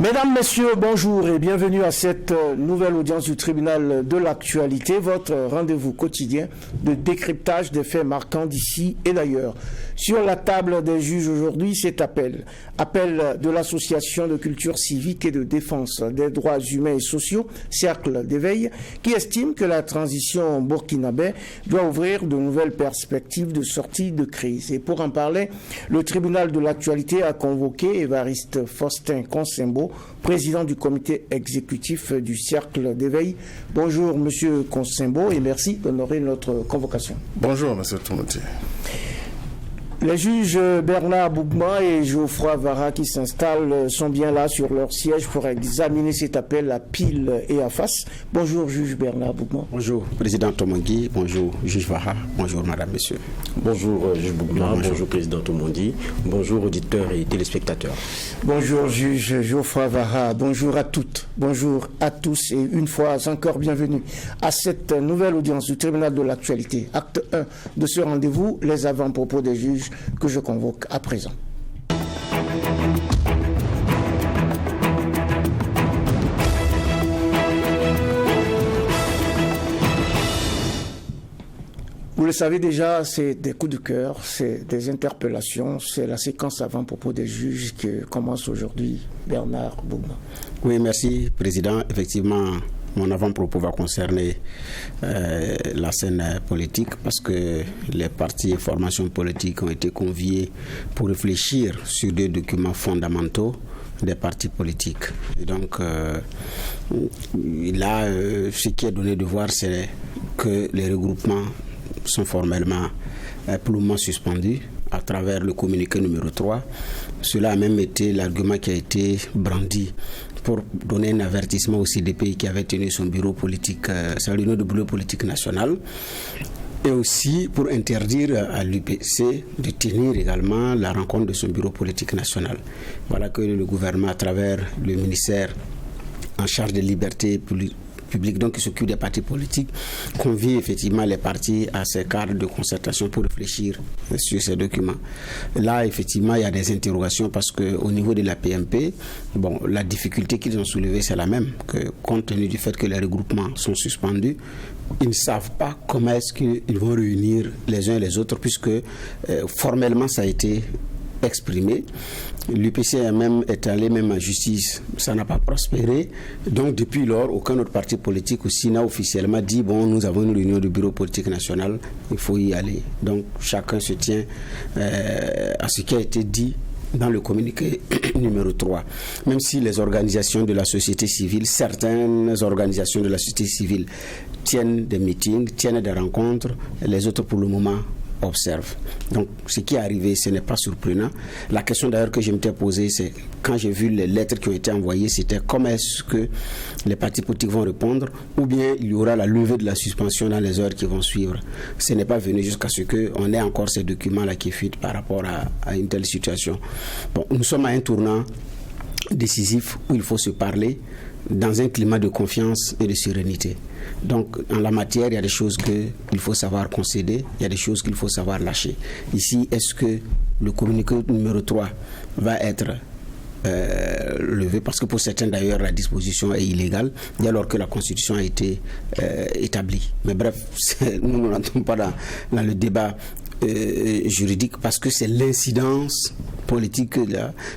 Mesdames, Messieurs, bonjour et bienvenue à cette nouvelle audience du tribunal de l'actualité, votre rendez-vous quotidien de décryptage des faits marquants d'ici et d'ailleurs. Sur la table des juges aujourd'hui, cet appel de l'association de culture civique et de défense des droits humains et sociaux, Cercle d'éveil, qui estime que la transition burkinabé doit ouvrir de nouvelles perspectives de sortie de crise. Et pour en parler, le tribunal de l'actualité a convoqué Évariste Faustin Consembo, président du comité exécutif du Cercle d'éveil. Bonjour Monsieur Consembo et merci d'honorer notre convocation. Bonjour Monsieur Toumoutier. Les juges Bernard Bougma et Geoffroy Vara qui s'installent sont bien là sur leur siège pour examiner cet appel à pile et à face. Bonjour juge Bernard Bougma. Bonjour président Tomangui, bonjour juge Vara, bonjour madame, monsieur. Bonjour juge Bougma, bonjour président Tomangui, bonjour auditeurs et téléspectateurs. Bonjour juge Geoffroy Vara, bonjour à toutes, bonjour à tous et une fois encore bienvenue à cette nouvelle audience du tribunal de l'actualité. Acte 1 de ce rendez-vous, les avant-propos des juges que je convoque à présent. Vous le savez déjà, c'est des coups de cœur, c'est des interpellations, c'est la séquence avant-propos des juges qui commence aujourd'hui. Bernard Bougma. Oui, merci Président. Effectivement, mon avant-propos va concerner la scène politique parce que les partis et formations politiques ont été conviés pour réfléchir sur deux documents fondamentaux des partis politiques. Et donc, là, ce qui est donné de voir, c'est que les regroupements sont formellement pour le moment suspendus à travers le communiqué numéro 3. Cela a même été l'argument qui a été brandi pour donner un avertissement au CDP qui avait tenu son bureau politique, sa réunion de bureau politique national, et aussi pour interdire à l'UPC de tenir également la rencontre de son bureau politique national. Voilà que le gouvernement, à travers le ministère en charge des libertés publiques, donc qui s'occupe des partis politiques, convie effectivement les partis à ces cadres de concertation pour réfléchir sur ces documents. Là, effectivement, il y a des interrogations parce qu'au niveau de la PMP, bon, la difficulté qu'ils ont soulevée, c'est la même, que compte tenu du fait que les regroupements sont suspendus, ils ne savent pas comment est-ce qu'ils vont réunir les uns et les autres, puisque formellement, ça a été exprimé. L'UPC est allé même en justice, ça n'a pas prospéré. Donc depuis lors, aucun autre parti politique aussi n'a officiellement dit bon, nous avons une réunion du bureau politique national, il faut y aller. Donc chacun se tient à ce qui a été dit dans le communiqué numéro 3. Même si les organisations de la société civile, certaines organisations de la société civile tiennent des meetings, tiennent des rencontres, les autres pour le moment observe. Donc, ce qui est arrivé, ce n'est pas surprenant. La question d'ailleurs que je m'étais posée, c'est quand j'ai vu les lettres qui ont été envoyées, c'était comment est-ce que les partis politiques vont répondre, ou bien il y aura la levée de la suspension dans les heures qui vont suivre. Ce n'est pas venu jusqu'à ce qu'on ait encore ces documents-là qui fuitent par rapport à une telle situation. Bon, nous sommes à un tournant décisif où il faut se parler dans un climat de confiance et de sérénité. Donc, en la matière, il y a des choses qu'il faut savoir concéder, il y a des choses qu'il faut savoir lâcher. Ici, est-ce que le communiqué numéro 3 va être levé, parce que pour certains d'ailleurs la disposition est illégale alors que la Constitution a été établie. Mais bref, nous ne rentrons pas dans le débat juridique parce que c'est l'incidence politique,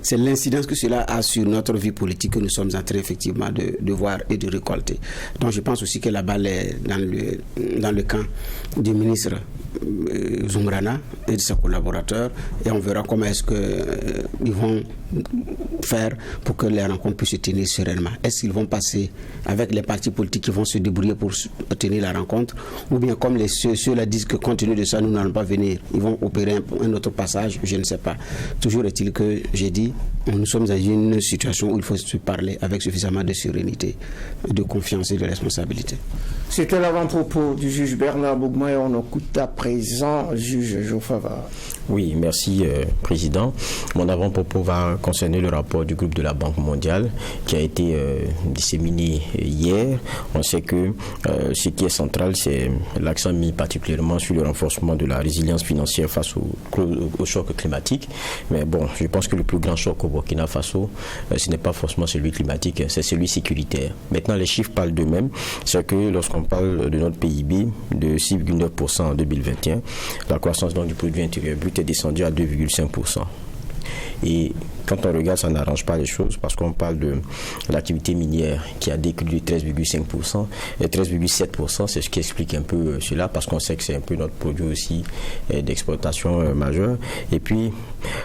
c'est l'incidence que cela a sur notre vie politique que nous sommes en train effectivement de voir et de récolter. Donc je pense aussi que la balle est dans le camp du ministre Zumrana et de ses collaborateurs, et on verra comment est-ce qu'ils vont faire pour que les rencontres puissent se tenir sereinement. Est-ce qu'ils vont passer avec les partis politiques qui vont se débrouiller pour tenir la rencontre, ou bien comme ceux-là disent que compte tenu de ça nous n'allons pas venir, ils vont opérer un autre passage, je ne sais pas. Toujours est-il que j'ai dit, nous sommes dans une situation où il faut se parler avec suffisamment de sérénité, de confiance et de responsabilité. C'était l'avant-propos du juge Bernard Bougma et on écoute à présent juge Jofava. Oui, merci Président. Mon avant-propos va concerner le rapport du groupe de la Banque mondiale qui a été disséminé hier. On sait que ce qui est central, c'est l'accent mis particulièrement sur le renforcement de la résilience financière face au choc climatique. Mais bon, je pense que le plus grand choc au Burkina Faso, ce n'est pas forcément celui climatique, c'est celui sécuritaire. Maintenant, les chiffres parlent d'eux-mêmes. C'est que lorsqu'on parle de notre PIB de 6,9% en 2021, la croissance donc du produit intérieur brut est descendu à 2,5%. Et quand on regarde, ça n'arrange pas les choses parce qu'on parle de l'activité minière qui a décru de 13,5% et 13,7%, c'est ce qui explique un peu cela parce qu'on sait que c'est un peu notre produit aussi d'exportation majeur. Et puis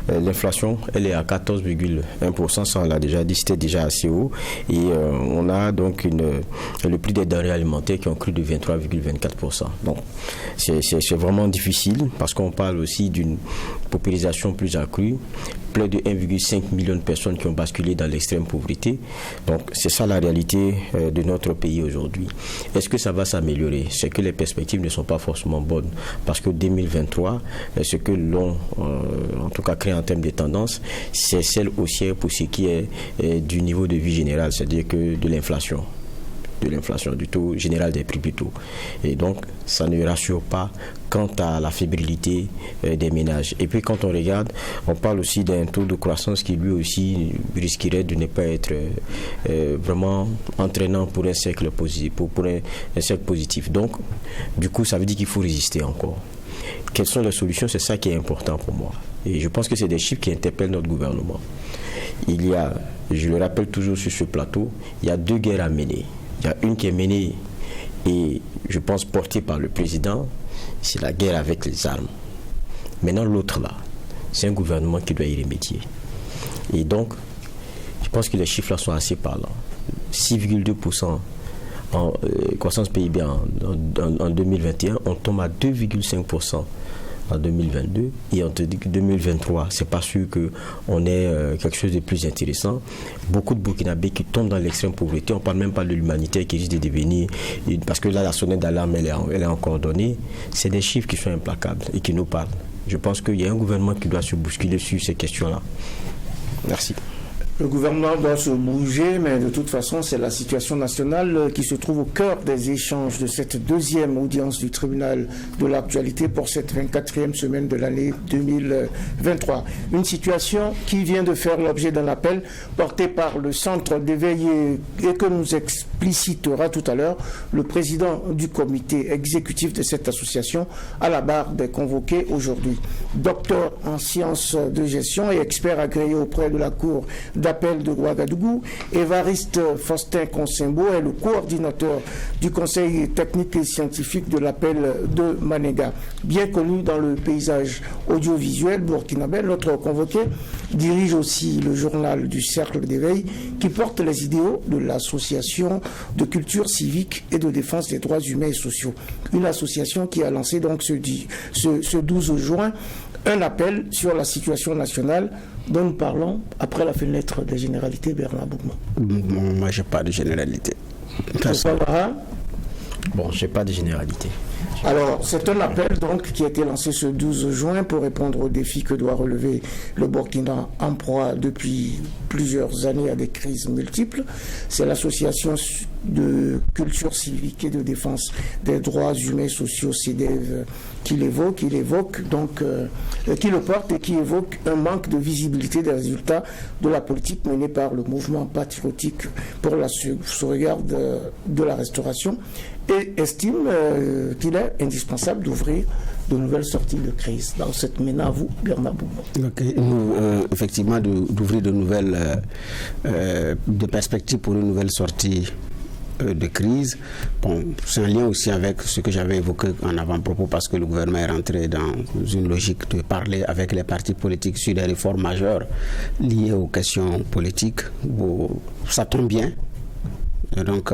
l'inflation, elle est à 14,1%, ça on l'a déjà dit, c'était déjà assez haut. Et on a donc le prix des denrées alimentaires qui ont cru de 23,24%. Donc c'est vraiment difficile parce qu'on parle aussi d'une paupérisation plus accrue, près de 1,5 million de personnes qui ont basculé dans l'extrême pauvreté. Donc c'est ça la réalité de notre pays aujourd'hui. Est-ce que ça va s'améliorer? C'est que les perspectives ne sont pas forcément bonnes parce que 2023, ce que l'on en tout cas crée en termes de tendance, c'est celle haussière pour ce qui est du niveau de vie général, c'est-à-dire que de l'inflation, du taux général des prix plutôt. Et donc, ça ne rassure pas quant à la fébrilité des ménages. Et puis, quand on regarde, on parle aussi d'un taux de croissance qui lui aussi risquerait de ne pas être vraiment entraînant pour un cercle positif, pour un cercle positif. Donc, du coup, ça veut dire qu'il faut résister encore. Quelles sont les solutions? C'est ça qui est important pour moi. Et je pense que c'est des chiffres qui interpellent notre gouvernement. Il y a, je le rappelle toujours sur ce plateau, il y a deux guerres à mener. Il y a une qui est menée et je pense portée par le président, c'est la guerre avec les armes. Maintenant l'autre là, c'est un gouvernement qui doit y remédier. Et donc, je pense que les chiffres là sont assez parlants. 6,2% en croissance PIB en 2021, on tombe à 2,5% en 2022 et on te dit que 2023 c'est pas sûr qu'on ait quelque chose de plus intéressant. Beaucoup de Burkinabés qui tombent dans l'extrême pauvreté, on parle même pas de l'humanitaire qui risque de devenir, parce que là la sonnette d'alarme elle est encore donnée. C'est des chiffres qui sont implacables et qui nous parlent. Je pense qu'il y a un gouvernement qui doit se bousculer sur ces questions là. Merci. Le gouvernement doit se bouger, mais de toute façon, c'est la situation nationale qui se trouve au cœur des échanges de cette deuxième audience du tribunal de l'actualité pour cette 24e semaine de l'année 2023. Une situation qui vient de faire l'objet d'un appel porté par le centre d'éveil et que nous explicitera tout à l'heure le président du comité exécutif de cette association à la barre des convoqués aujourd'hui. Docteur en sciences de gestion et expert agréé auprès de la Cour d'appel de Ouagadougou, Évariste Faustin Consimbo est le coordinateur du conseil technique et scientifique de l'appel de Manéga. Bien connu dans le paysage audiovisuel burkinabé, notre convoqué dirige aussi le journal du Cercle d'éveil qui porte les idéaux de l'association de culture civique et de défense des droits humains et sociaux. Une association qui a lancé donc ce 12 juin un appel sur la situation nationale dont nous parlons après la fenêtre des généralités. Bernard Bougma. Moi, je n'ai pas de généralité. Bon, je n'ai pas de généralité. Alors, c'est un appel donc qui a été lancé ce 12 juin pour répondre aux défis que doit relever le Burkina en proie depuis plusieurs années à des crises multiples. C'est l'association de culture civique et de défense des droits humains et sociaux, CEDEV, qui le porte et qui évoque un manque de visibilité des résultats de la politique menée par le mouvement patriotique pour la sauvegarde de la restauration et estime qu'il est indispensable d'ouvrir de nouvelles sorties de crise. Dans cette mena à vous, Bernard Bougma. Effectivement, d'ouvrir de nouvelles de perspectives pour une nouvelle sortie de crise. Bon, c'est un lien aussi avec ce que j'avais évoqué en avant-propos parce que le gouvernement est rentré dans une logique de parler avec les partis politiques sur des réformes majeures liées aux questions politiques. Ça tombe bien. Donc,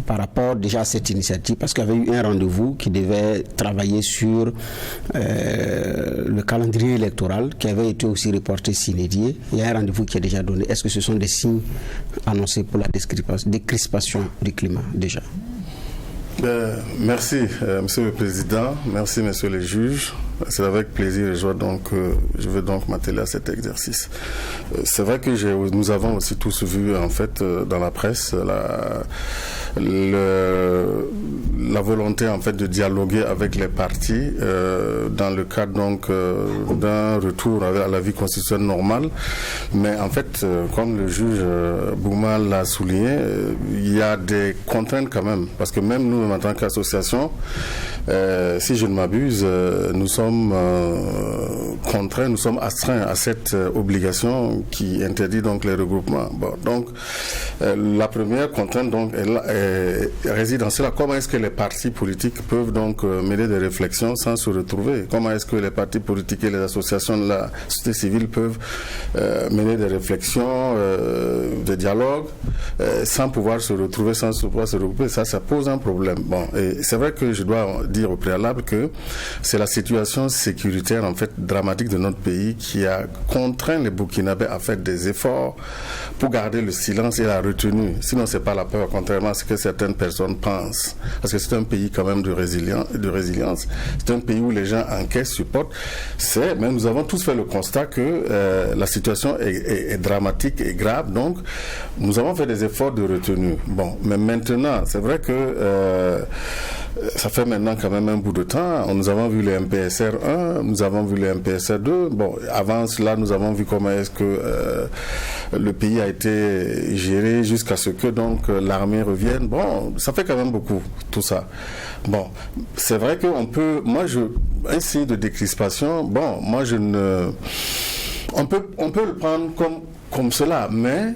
par rapport déjà à cette initiative, parce qu'il y avait eu un rendez-vous qui devait travailler sur le calendrier électoral qui avait été aussi reporté sine die. Il y a un rendez-vous qui est déjà donné. Est-ce que ce sont des signes annoncés pour la décrispation du climat déjà? Merci, Monsieur le Président. Merci, Messieurs les juges. C'est avec plaisir et joie donc je vais donc m'atteler à cet exercice. C'est vrai que nous avons aussi tous vu en fait dans la presse la volonté en fait de dialoguer avec les partis dans le cadre donc d'un retour à la vie constitutionnelle normale. Mais en fait, comme le juge Bouma l'a souligné, il y a des contraintes quand même, parce que même nous en tant qu'association, si je ne m'abuse, nous sommes contraints, nous sommes astreints à cette obligation qui interdit donc les regroupements. Bon, donc la première contrainte donc réside dans cela. Comment est-ce que les partis politiques peuvent donc mener des réflexions sans se retrouver? Comment est-ce que les partis politiques et les associations de la société civile peuvent mener des réflexions, des dialogues sans pouvoir se retrouver, sans pouvoir se regrouper? Ça pose un problème. Bon, et c'est vrai que je dois dire au préalable que c'est la situation sécuritaire en fait dramatique de notre pays qui a contraint les Burkinabés à faire des efforts pour garder le silence et la retenue. Sinon c'est pas la peur, contrairement à ce que certaines personnes pensent, parce que c'est un pays quand même de résilience. C'est un pays où les gens encaissent, supportent. Mais nous avons tous fait le constat que la situation est dramatique et grave, donc nous avons fait des efforts de retenue. Bon, mais maintenant c'est vrai que ça fait maintenant quand même un bout de temps. Nous avons vu les MPSR 1, nous avons vu les MPSR 2. Bon, avant cela, nous avons vu comment est-ce que le pays a été géré jusqu'à ce que donc l'armée revienne. Bon, ça fait quand même beaucoup, tout ça. Bon, c'est vrai qu'on peut... un signe de décrispation, bon, moi je ne... On peut le prendre comme cela, mais...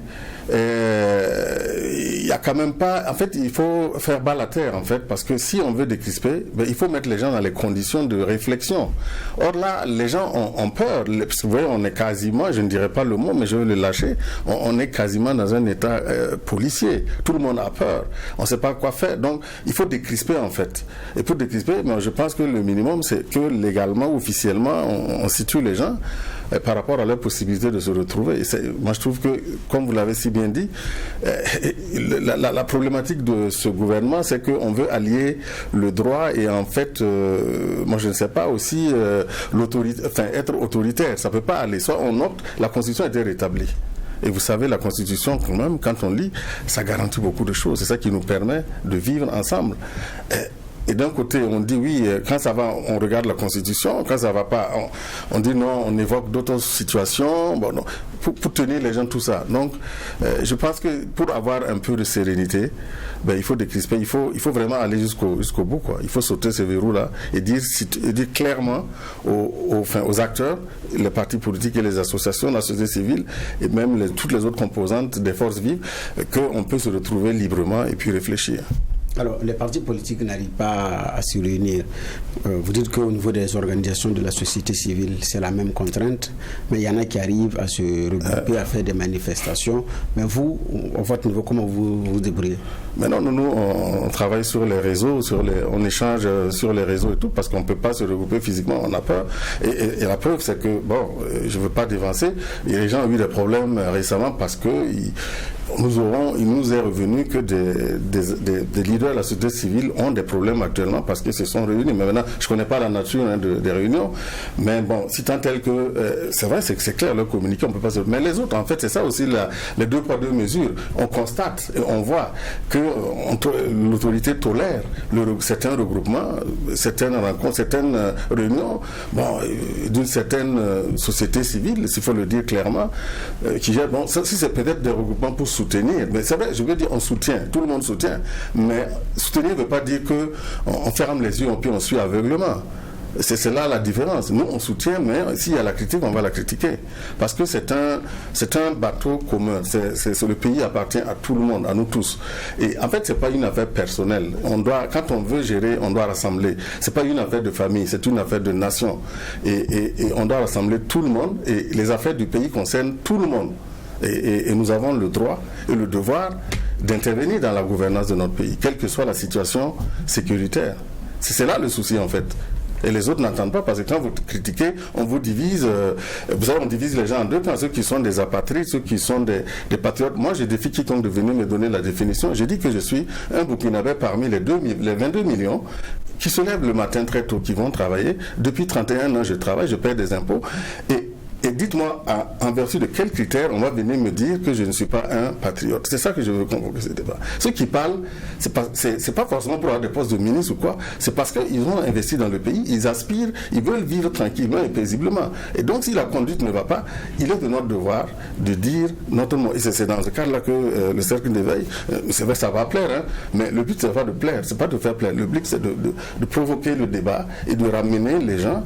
il y a quand même pas... En fait, il faut faire bas la terre, en fait, parce que si on veut décrisper, il faut mettre les gens dans les conditions de réflexion. Or là, les gens ont peur. Vous voyez, on est quasiment, je ne dirais pas le mot, mais je vais le lâcher, on est quasiment dans un état policier. Tout le monde a peur. On ne sait pas quoi faire. Donc, il faut décrisper, en fait. Et pour décrisper, je pense que le minimum, c'est que légalement, officiellement, on situe les gens par rapport à leur possibilité de se retrouver. Moi, je trouve que, comme vous l'avez si bien dit, la problématique de ce gouvernement, c'est qu'on veut allier le droit et en fait, moi je ne sais pas aussi être autoritaire. Ça ne peut pas aller. Soit on opte, la Constitution a été rétablie. Et vous savez, la Constitution, quand même, quand on lit, ça garantit beaucoup de choses. C'est ça qui nous permet de vivre ensemble. Et d'un côté, on dit oui, quand ça va, on regarde la Constitution, quand ça va pas, on dit non, on évoque d'autres situations, bon, non, pour tenir les gens, tout ça. Donc, je pense que pour avoir un peu de sérénité, il faut décrisper, il faut vraiment aller jusqu'au bout, quoi. Il faut sauter ces verrous-là et dire clairement aux acteurs, les partis politiques et les associations, la société civile et même toutes les autres composantes des forces vives, qu'on peut se retrouver librement et puis réfléchir. Alors, les partis politiques n'arrivent pas à se réunir. Vous dites qu'au niveau des organisations de la société civile, c'est la même contrainte, mais il y en a qui arrivent à se regrouper, à faire des manifestations. Mais vous, à votre niveau, comment vous vous débrouillez? Maintenant, nous, on travaille sur les réseaux, on échange sur les réseaux et tout, parce qu'on ne peut pas se regrouper physiquement, on a peur. Et la preuve, c'est que, je ne veux pas dévancer, et les gens ont eu des problèmes récemment parce que il nous est revenu que des leaders de la société civile ont des problèmes actuellement parce qu'ils se sont réunis. Mais maintenant, je ne connais pas la nature des réunions, mais bon, si tant tel que... c'est vrai, c'est clair, leur communiqué, on ne peut pas se... Mais les autres, en fait, c'est ça aussi, les 2 poids 2 mesures. On constate et on voit que l'autorité tolère certains regroupements, certaines rencontres, certaines réunions, d'une certaine société civile, s'il faut le dire clairement, qui gère... Bon, ça, si c'est peut-être des regroupements pour soutenir, mais c'est vrai, je veux dire, on soutient, tout le monde soutient, mais soutenir ne veut pas dire qu'on ferme les yeux et puis on suit aveuglement. C'est là la différence. Nous, on soutient, mais s'il y a la critique, on va la critiquer. Parce que c'est un bateau commun. Le pays appartient à tout le monde, à nous tous. Et en fait, c'est pas une affaire personnelle. Quand on veut gérer, on doit rassembler. C'est pas une affaire de famille, c'est une affaire de nation. Et on doit rassembler tout le monde. Et les affaires du pays concernent tout le monde. Et nous avons le droit et le devoir d'intervenir dans la gouvernance de notre pays, quelle que soit la situation sécuritaire. C'est là le souci, en fait. Et les autres n'entendent pas, parce que quand vous critiquez, on vous divise. Vous savez, on divise les gens en deux camps, ceux qui sont des apatrides, ceux qui sont des patriotes. Moi, je défie quiconque de venir me donner la définition. J'ai dit que je suis un Burkinabé parmi les 22 millions qui se lèvent le matin très tôt, qui vont travailler. Depuis 31 ans, je travaille, je paie des impôts. Et dites-moi, en vertu de quels critères on va venir me dire que je ne suis pas un patriote. C'est ça que je veux convoquer ce débat. Ceux qui parlent, c'est pas forcément pour avoir des postes de ministre ou quoi, c'est parce qu'ils ont investi dans le pays, ils aspirent, ils veulent vivre tranquillement et paisiblement. Et donc, si la conduite ne va pas, il est de notre devoir de dire notre mot. Et c'est dans ce cadre-là que le cercle d'éveil, c'est vrai, ça va plaire, hein, mais le but, c'est pas de plaire, c'est pas de faire plaire. Le but, c'est de provoquer le débat et de ramener les gens,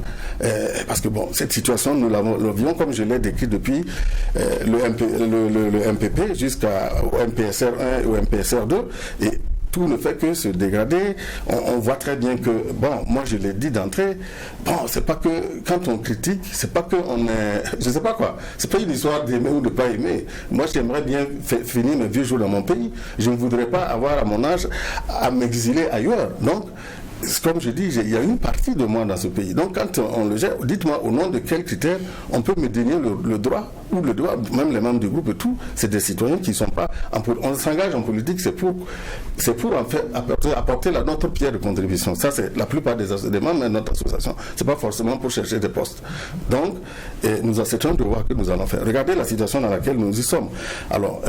parce que bon, cette situation, nous l'avons comme je l'ai décrit depuis le MPP jusqu'au MPSR 1 et au MPSR 2, et tout ne fait que se dégrader. On voit très bien que, bon, moi je l'ai dit d'entrée, bon, c'est pas que, quand on critique, c'est pas que on est, je sais pas quoi, c'est pas une histoire d'aimer ou de pas aimer. Moi j'aimerais bien finir mes vieux jours dans mon pays. Je ne voudrais pas avoir à mon âge à m'exiler ailleurs. Donc, comme je dis, il y a une partie de moi dans ce pays. Donc, quand on le gère, dites-moi au nom de quels critères on peut me dénier le droit, ou le droit, même les membres du groupe et tout, c'est des citoyens qui ne sont pas... On s'engage en politique, c'est pour en fait apporter notre pierre de contribution. Ça, c'est la plupart des membres de notre association. C'est pas forcément pour chercher des postes. Donc, nous acceptons de voir que nous allons faire. Regardez la situation dans laquelle nous y sommes. Alors...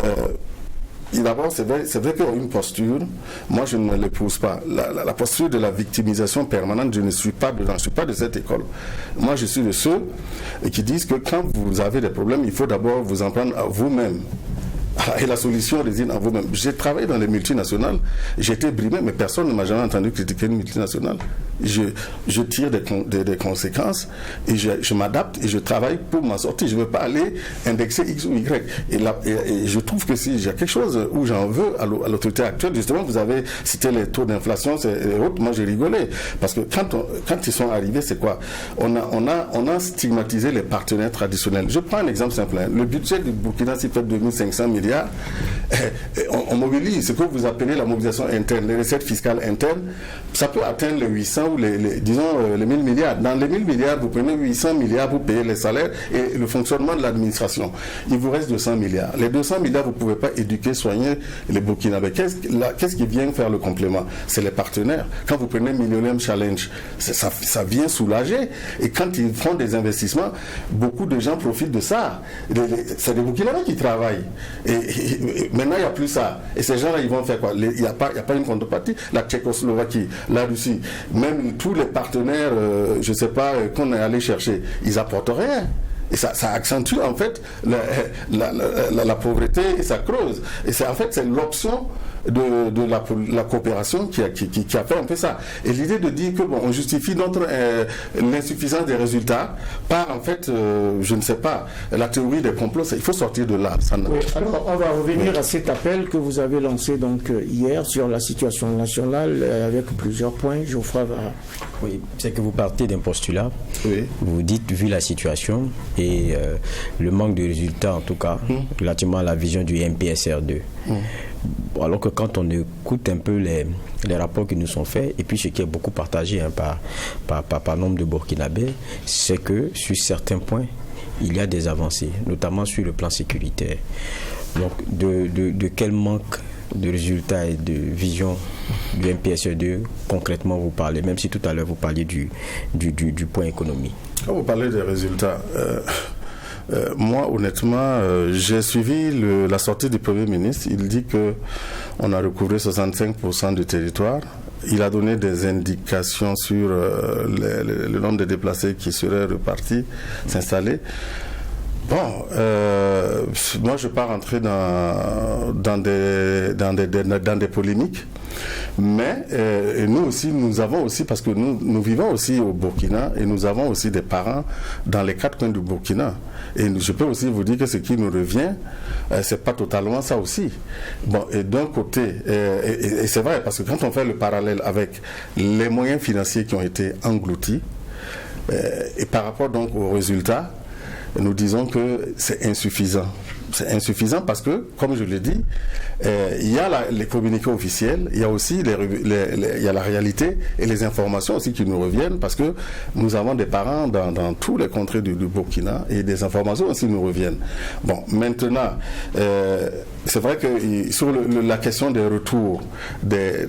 d'abord, c'est vrai qu'il y a une posture, moi je ne l'épouse pas. La posture de la victimisation permanente, je ne suis pas dedans, je ne suis pas de cette école. Moi je suis de ceux qui disent que quand vous avez des problèmes, il faut d'abord vous en prendre à vous-même. Et la solution réside en vous-même. J'ai travaillé dans les multinationales, j'ai été brimé, mais personne ne m'a jamais entendu critiquer une multinationale. Je tire des conséquences et je m'adapte et je travaille pour m'en sortir. Je ne veux pas aller indexer X ou Y. Et je trouve que si j'ai quelque chose où j'en veux à l'autorité actuelle, justement, vous avez cité les taux d'inflation et autres, moi j'ai rigolé. Parce que quand ils sont arrivés, c'est quoi? On a stigmatisé les partenaires traditionnels. Je prends un exemple simple. Hein. Le budget du Burkina, c'est fait 2500 milliards. On mobilise ce que vous appelez la mobilisation interne, les recettes fiscales internes, ça peut atteindre les 800 ou les 1000 milliards. Dans les 1000 milliards, vous prenez 800 milliards pour payer les salaires et le fonctionnement de l'administration. Il vous reste 200 milliards. Les 200 milliards, vous ne pouvez pas éduquer, soigner les Burkinabés. Qu'est-ce qui vient faire le complément? C'est les partenaires. Quand vous prenez Millennium Challenge, ça vient soulager. Et quand ils font des investissements, beaucoup de gens profitent de ça. C'est des Burkinabés qui travaillent. Et maintenant, il n'y a plus ça. Et ces gens-là, ils vont faire quoi? Il n'y a pas une contrepartie. La Tchécoslovaquie, la Russie, même tous les partenaires, je ne sais pas, qu'on est allé chercher, ils n'apportent rien. Et ça accentue en fait la pauvreté et ça creuse. Et c'est l'option de la coopération qui a fait un peu ça. Et l'idée de dire que bon, on justifie l'insuffisance des résultats par en fait, je ne sais pas, la théorie des complots, il faut sortir de là. Oui, alors on va revenir à cet appel que vous avez lancé donc hier sur la situation nationale avec plusieurs points. Geoffroy va... Oui, c'est que vous partez d'un postulat. Oui. Vous dites, vu la situation et le manque de résultats, en tout cas, relativement à la vision du MPSR2. Alors que quand on écoute un peu les rapports qui nous sont faits, et puis ce qui est beaucoup partagé par nombre de Burkinabés, c'est que sur certains points, il y a des avancées, notamment sur le plan sécuritaire. Donc, de quel manque de résultats et de vision du MPSR2 concrètement vous parlez, même si tout à l'heure vous parliez du point économique? Quand vous parlez des résultats, moi honnêtement, j'ai suivi la sortie du Premier ministre. Il dit qu'on a recouvré 65% du territoire. Il a donné des indications sur le nombre de déplacés qui seraient repartis, s'installer. Bon, moi je ne vais pas rentrer dans des polémiques, mais nous aussi, nous avons aussi, parce que nous vivons aussi au Burkina et nous avons aussi des parents dans les 4 coins du Burkina. Et je peux aussi vous dire que ce qui nous revient, c'est pas totalement ça aussi. Bon, et d'un côté, et c'est vrai, parce que quand on fait le parallèle avec les moyens financiers qui ont été engloutis, et par rapport donc aux résultats, nous disons que c'est insuffisant. c'est insuffisant parce que, comme je l'ai dit, il y a les communiqués officiels, il y a aussi il y a la réalité et les informations aussi qui nous reviennent parce que nous avons des parents dans tous les contrées du Burkina et des informations aussi nous reviennent. Bon, maintenant, c'est vrai que sur la question des retours des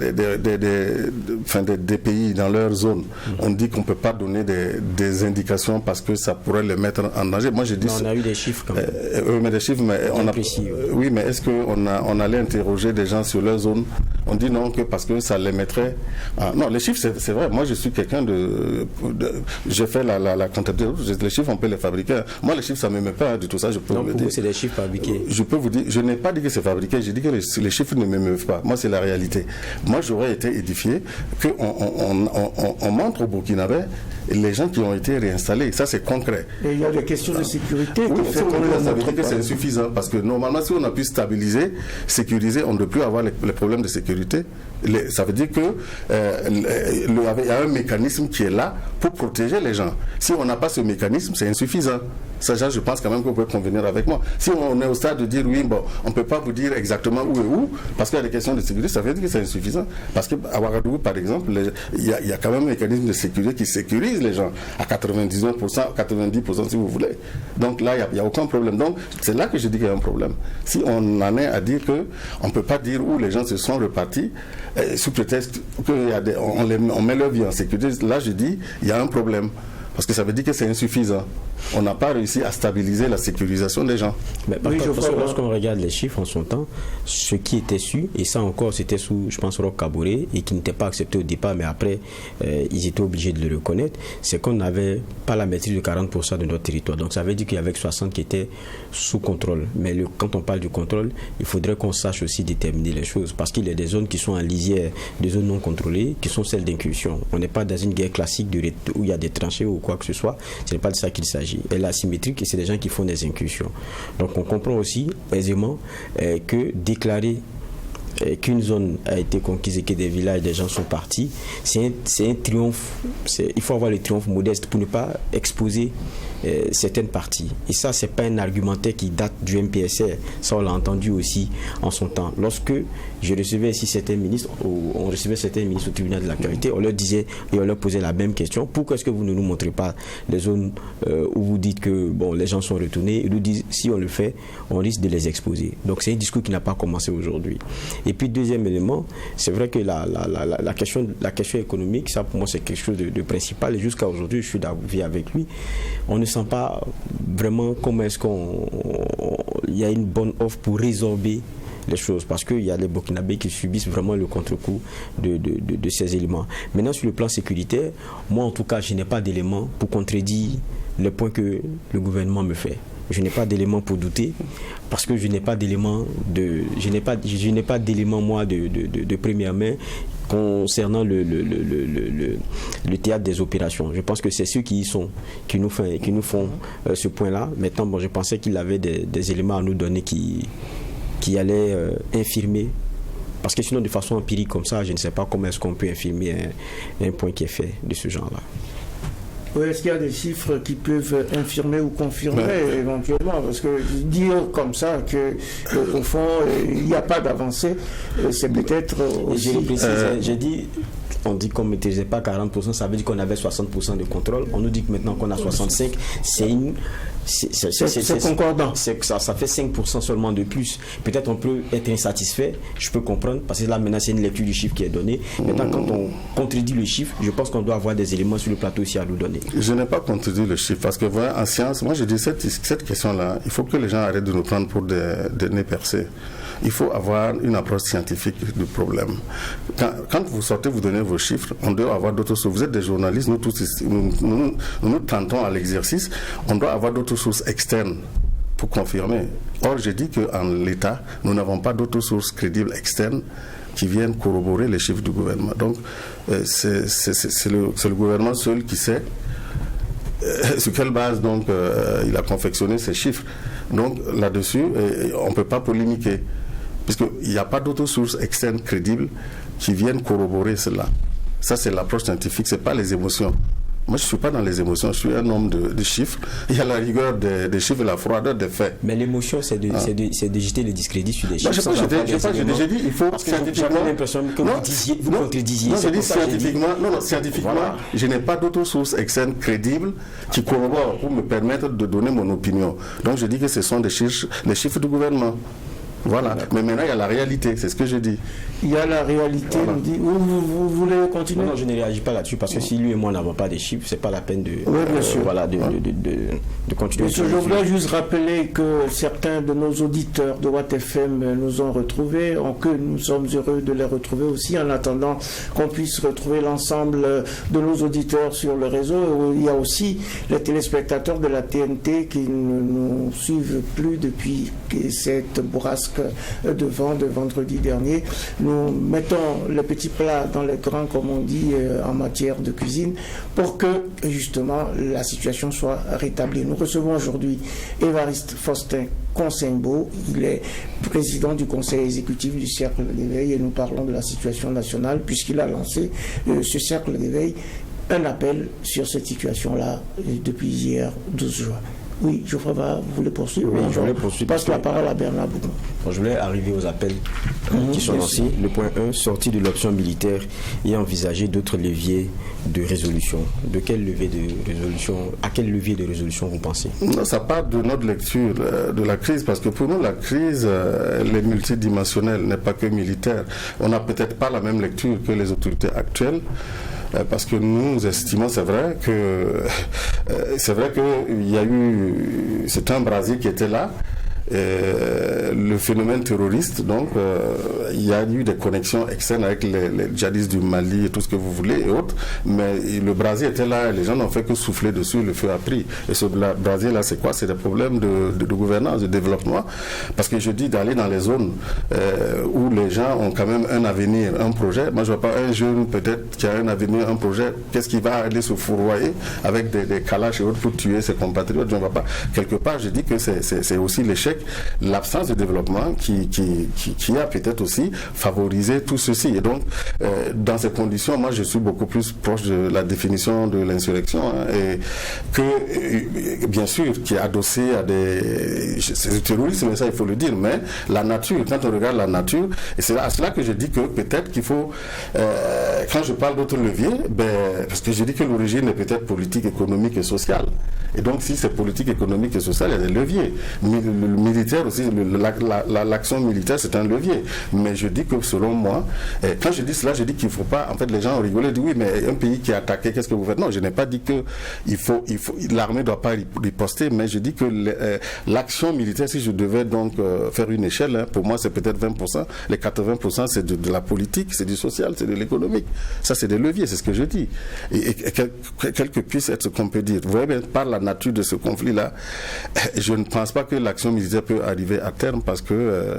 pays dans leur zone, on dit qu'on ne peut pas donner des indications parce que ça pourrait les mettre en danger. Moi, je dis... On a eu des chiffres quand même. Mais des chiffres, mais on a... Oui, mais est-ce qu'on allait interroger des gens sur leur zone? On dit non, que parce que ça les mettrait... Non, les chiffres, c'est vrai. Moi, je suis quelqu'un j'ai fait la comptabilité. Les chiffres, on peut les fabriquer. Moi, les chiffres, ça ne me met pas du tout ça. Je peux non, vous pour vous, c'est des chiffres fabriqués. Je peux vous dire, je n'ai pas dit que c'est fabriqué, j'ai dit que les chiffres ne m'émeuvent pas. Moi, c'est la réalité. Moi, j'aurais été édifié qu'on montre au Burkinabé les gens qui ont été réinstallés. Ça, c'est concret. Et il y a des questions de sécurité. Oui, ça veut dire que c'est insuffisant. Parce que normalement, si on a pu stabiliser, sécuriser, on ne doit plus avoir les problèmes de sécurité. Ça veut dire que il y a un mécanisme qui est là pour protéger les gens. Si on n'a pas ce mécanisme, c'est insuffisant. Ça, je pense quand même que vous pouvez convenir avec moi. Si on est au stade de dire oui, bon, on ne peut pas vous dire exactement où et où, parce qu'il y a des questions de sécurité, ça veut dire que c'est insuffisant. Parce qu'à Ouagadougou, par exemple, il y a quand même un mécanisme de sécurité qui sécurise les gens à 99%, 90% si vous voulez. Donc là, il n'y a aucun problème. Donc c'est là que je dis qu'il y a un problème. Si on en est à dire qu'on ne peut pas dire où les gens se sont repartis, sous prétexte qu'on met leur vie en sécurité, là je dis il y a un problème. Parce que ça veut dire que c'est insuffisant. On n'a pas réussi à stabiliser la sécurisation des gens. Mais par contre, lorsqu'on regarde les chiffres en son temps, ce qui était su, et ça encore c'était sous, je pense, Roch Kaboré, et qui n'était pas accepté au départ, mais après ils étaient obligés de le reconnaître, c'est qu'on n'avait pas la maîtrise de 40% de notre territoire. Donc ça veut dire qu'il y avait 60 qui étaient sous contrôle. Mais quand on parle du contrôle, il faudrait qu'on sache aussi déterminer les choses. Parce qu'il y a des zones qui sont en lisière, des zones non contrôlées, qui sont celles d'incursion. On n'est pas dans une guerre classique où il y a des tranchées ou quoi que ce soit. Ce n'est pas de ça qu'il s'agit. Elle est asymétrique et c'est des gens qui font des incursions. Donc on comprend aussi aisément que déclarer qu'une zone a été conquise et que des villages, des gens sont partis, c'est un triomphe. Il faut avoir le triomphe modeste pour ne pas exposer certaines parties. Et ça, c'est pas un argumentaire qui date du MPSR. Ça, on l'a entendu aussi en son temps. Lorsque je recevais ici certains ministres, on recevait certains ministres au tribunal de l'actualité, on leur disait et on leur posait la même question. Pourquoi est-ce que vous ne nous montrez pas les zones où vous dites que bon, les gens sont retournés? Ils nous disent si on le fait, on risque de les exposer. Donc c'est un discours qui n'a pas commencé aujourd'hui. Et puis deuxième élément, c'est vrai que la question économique, ça pour moi c'est quelque chose de principal. Et jusqu'à aujourd'hui, je suis d'avis avec lui. On ne sent pas vraiment comment est-ce il y a une bonne offre pour résorber les choses, parce qu'il y a les Burkinabés qui subissent vraiment le contre-coup de ces éléments. Maintenant, sur le plan sécuritaire, moi en tout cas, je n'ai pas d'éléments pour contredire les points que le gouvernement me fait. Je n'ai pas d'éléments pour douter, parce que je n'ai pas d'éléments moi de première main concernant le théâtre des opérations. Je pense que c'est ceux qui y sont qui nous font ce point-là. Maintenant, bon, je pensais qu'il avait des éléments à nous donner qui allaient infirmer. Parce que sinon, de façon empirique comme ça, je ne sais pas comment est-ce qu'on peut infirmer un point qui est fait de ce genre-là. Oui, est-ce qu'il y a des chiffres qui peuvent infirmer ou confirmer éventuellement? Parce que dire comme ça qu'au fond, il n'y a pas d'avancée, c'est peut-être aussi... Je précise, j'ai dit... On dit qu'on ne maîtrisait pas 40%, ça veut dire qu'on avait 60% de contrôle. On nous dit que maintenant qu'on a 65%, c'est concordant. Ça fait 5% seulement de plus. Peut-être on peut être insatisfait, je peux comprendre, parce que là maintenant c'est une lecture du chiffre qui est donnée. Maintenant quand on contredit le chiffre, je pense qu'on doit avoir des éléments sur le plateau aussi à nous donner. Je n'ai pas contredit le chiffre, parce que voilà, en science, moi je dis cette question-là, il faut que les gens arrêtent de nous prendre pour des nez percés. Il faut avoir une approche scientifique du problème. Quand vous sortez, vous donnez vos chiffres, on doit avoir d'autres sources. Vous êtes des journalistes, nous tous ici, nous tentons à l'exercice, on doit avoir d'autres sources externes pour confirmer. Or, j'ai dit qu'en l'état, nous n'avons pas d'autres sources crédibles externes qui viennent corroborer les chiffres du gouvernement. Donc, c'est le gouvernement seul qui sait sur quelle base donc, il a confectionné ces chiffres. Donc, là-dessus, on ne peut pas polémiquer, puisqu'il n'y a pas d'autres sources externes crédibles qui viennent corroborer cela. Ça, c'est l'approche scientifique, ce n'est pas les émotions. Moi, je ne suis pas dans les émotions, je suis un homme de chiffres. Il y a la rigueur des chiffres et la froideur des faits. Mais l'émotion, c'est de jeter le discrédit sur des chiffres. J'ai déjà dit, il faut scientifiquement... J'avais l'impression que vous contredisiez. Non, scientifiquement, voilà. Je n'ai pas d'autres sources externes crédibles qui corroborent pour me permettre de donner mon opinion. Donc, je dis que ce sont les chiffres du gouvernement. Voilà, mais maintenant il y a la réalité, c'est ce que je dis. Il y a la réalité, voilà. Vous voulez continuer? Non, je ne réagis pas là-dessus parce que si lui et moi n'avons pas des chiffres, c'est pas la peine de, de continuer. Je voudrais juste rappeler que certains de nos auditeurs de Watt FM nous ont retrouvés, que nous sommes heureux de les retrouver aussi, en attendant qu'on puisse retrouver l'ensemble de nos auditeurs sur le réseau. Il y a aussi les téléspectateurs de la TNT qui ne nous suivent plus depuis cette bourrasque de vent de vendredi dernier. Nous mettons les petits plats dans les grands, comme on dit, en matière de cuisine, pour que justement la situation soit rétablie. Nous recevons aujourd'hui Évariste Faustin Consengbo. Il est président du conseil exécutif du Cercle d'éveil et nous parlons de la situation nationale puisqu'il a lancé ce Cercle d'éveil un appel sur cette situation-là depuis hier 12 juin. Oui, Geoffroy, vous voulez poursuivre? Oui, je voulais poursuivre. Je passe la parole à Bernard Bougon. Bon, je voulais arriver aux appels qui sont lancés. Le point 1, sortie de l'option militaire et envisager d'autres leviers de résolution. De quel levier de résolution, à quel levier de résolution vous pensez? Non, ça part de notre lecture de la crise, parce que pour nous, la crise, elle est multidimensionnelle, n'est pas que militaire. On n'a peut-être pas la même lecture que les autorités actuelles. Parce que nous estimons, c'est vrai que il y a eu, c'est un brasier qui était là. Le phénomène terroriste, donc il y a eu des connexions externes avec les djihadistes du Mali et tout ce que vous voulez et autres, mais le brasier était là, les gens n'ont fait que souffler dessus, le feu a pris. Et ce brasier là, c'est quoi? C'est des problèmes de gouvernance, de développement, parce que je dis d'aller dans les zones où les gens ont quand même un avenir, un projet. Moi je vois pas un jeune peut-être qui a un avenir, un projet, qu'est-ce qui va aller se fourvoyer avec des calaches et autres pour tuer ses compatriotes? Je ne vois pas. Quelque part, je dis que c'est aussi l'échec, l'absence de développement qui a peut-être aussi favorisé tout ceci. Et donc, dans ces conditions, moi, je suis beaucoup plus proche de la définition de l'insurrection, et que, bien sûr, qui est adossé à c'est du terrorisme, mais ça, il faut le dire, mais la nature, quand on regarde la nature, et c'est à cela que je dis que peut-être qu'il faut, quand je parle d'autres leviers, parce que je dis que l'origine est peut-être politique, économique et sociale. Et donc, si c'est politique, économique et sociale, il y a des leviers. Le militaire aussi, l'action militaire, c'est un levier. Mais je dis que selon moi, quand je dis cela, je dis qu'il ne faut pas, en fait, les gens ont rigolé, disent oui, mais un pays qui est attaqué, qu'est-ce que vous faites? Non, je n'ai pas dit que l'armée ne doit pas riposter, mais je dis que l'action militaire, si je devais donc faire une échelle, pour moi, c'est peut-être 20%. Les 80%, c'est de la politique, c'est du social, c'est de l'économique. Ça, c'est des leviers, c'est ce que je dis. Et quel que puisse être ce qu'on peut dire. Vous voyez bien, par la nature de ce conflit-là, je ne pense pas que l'action militaire peut arriver à terme, parce que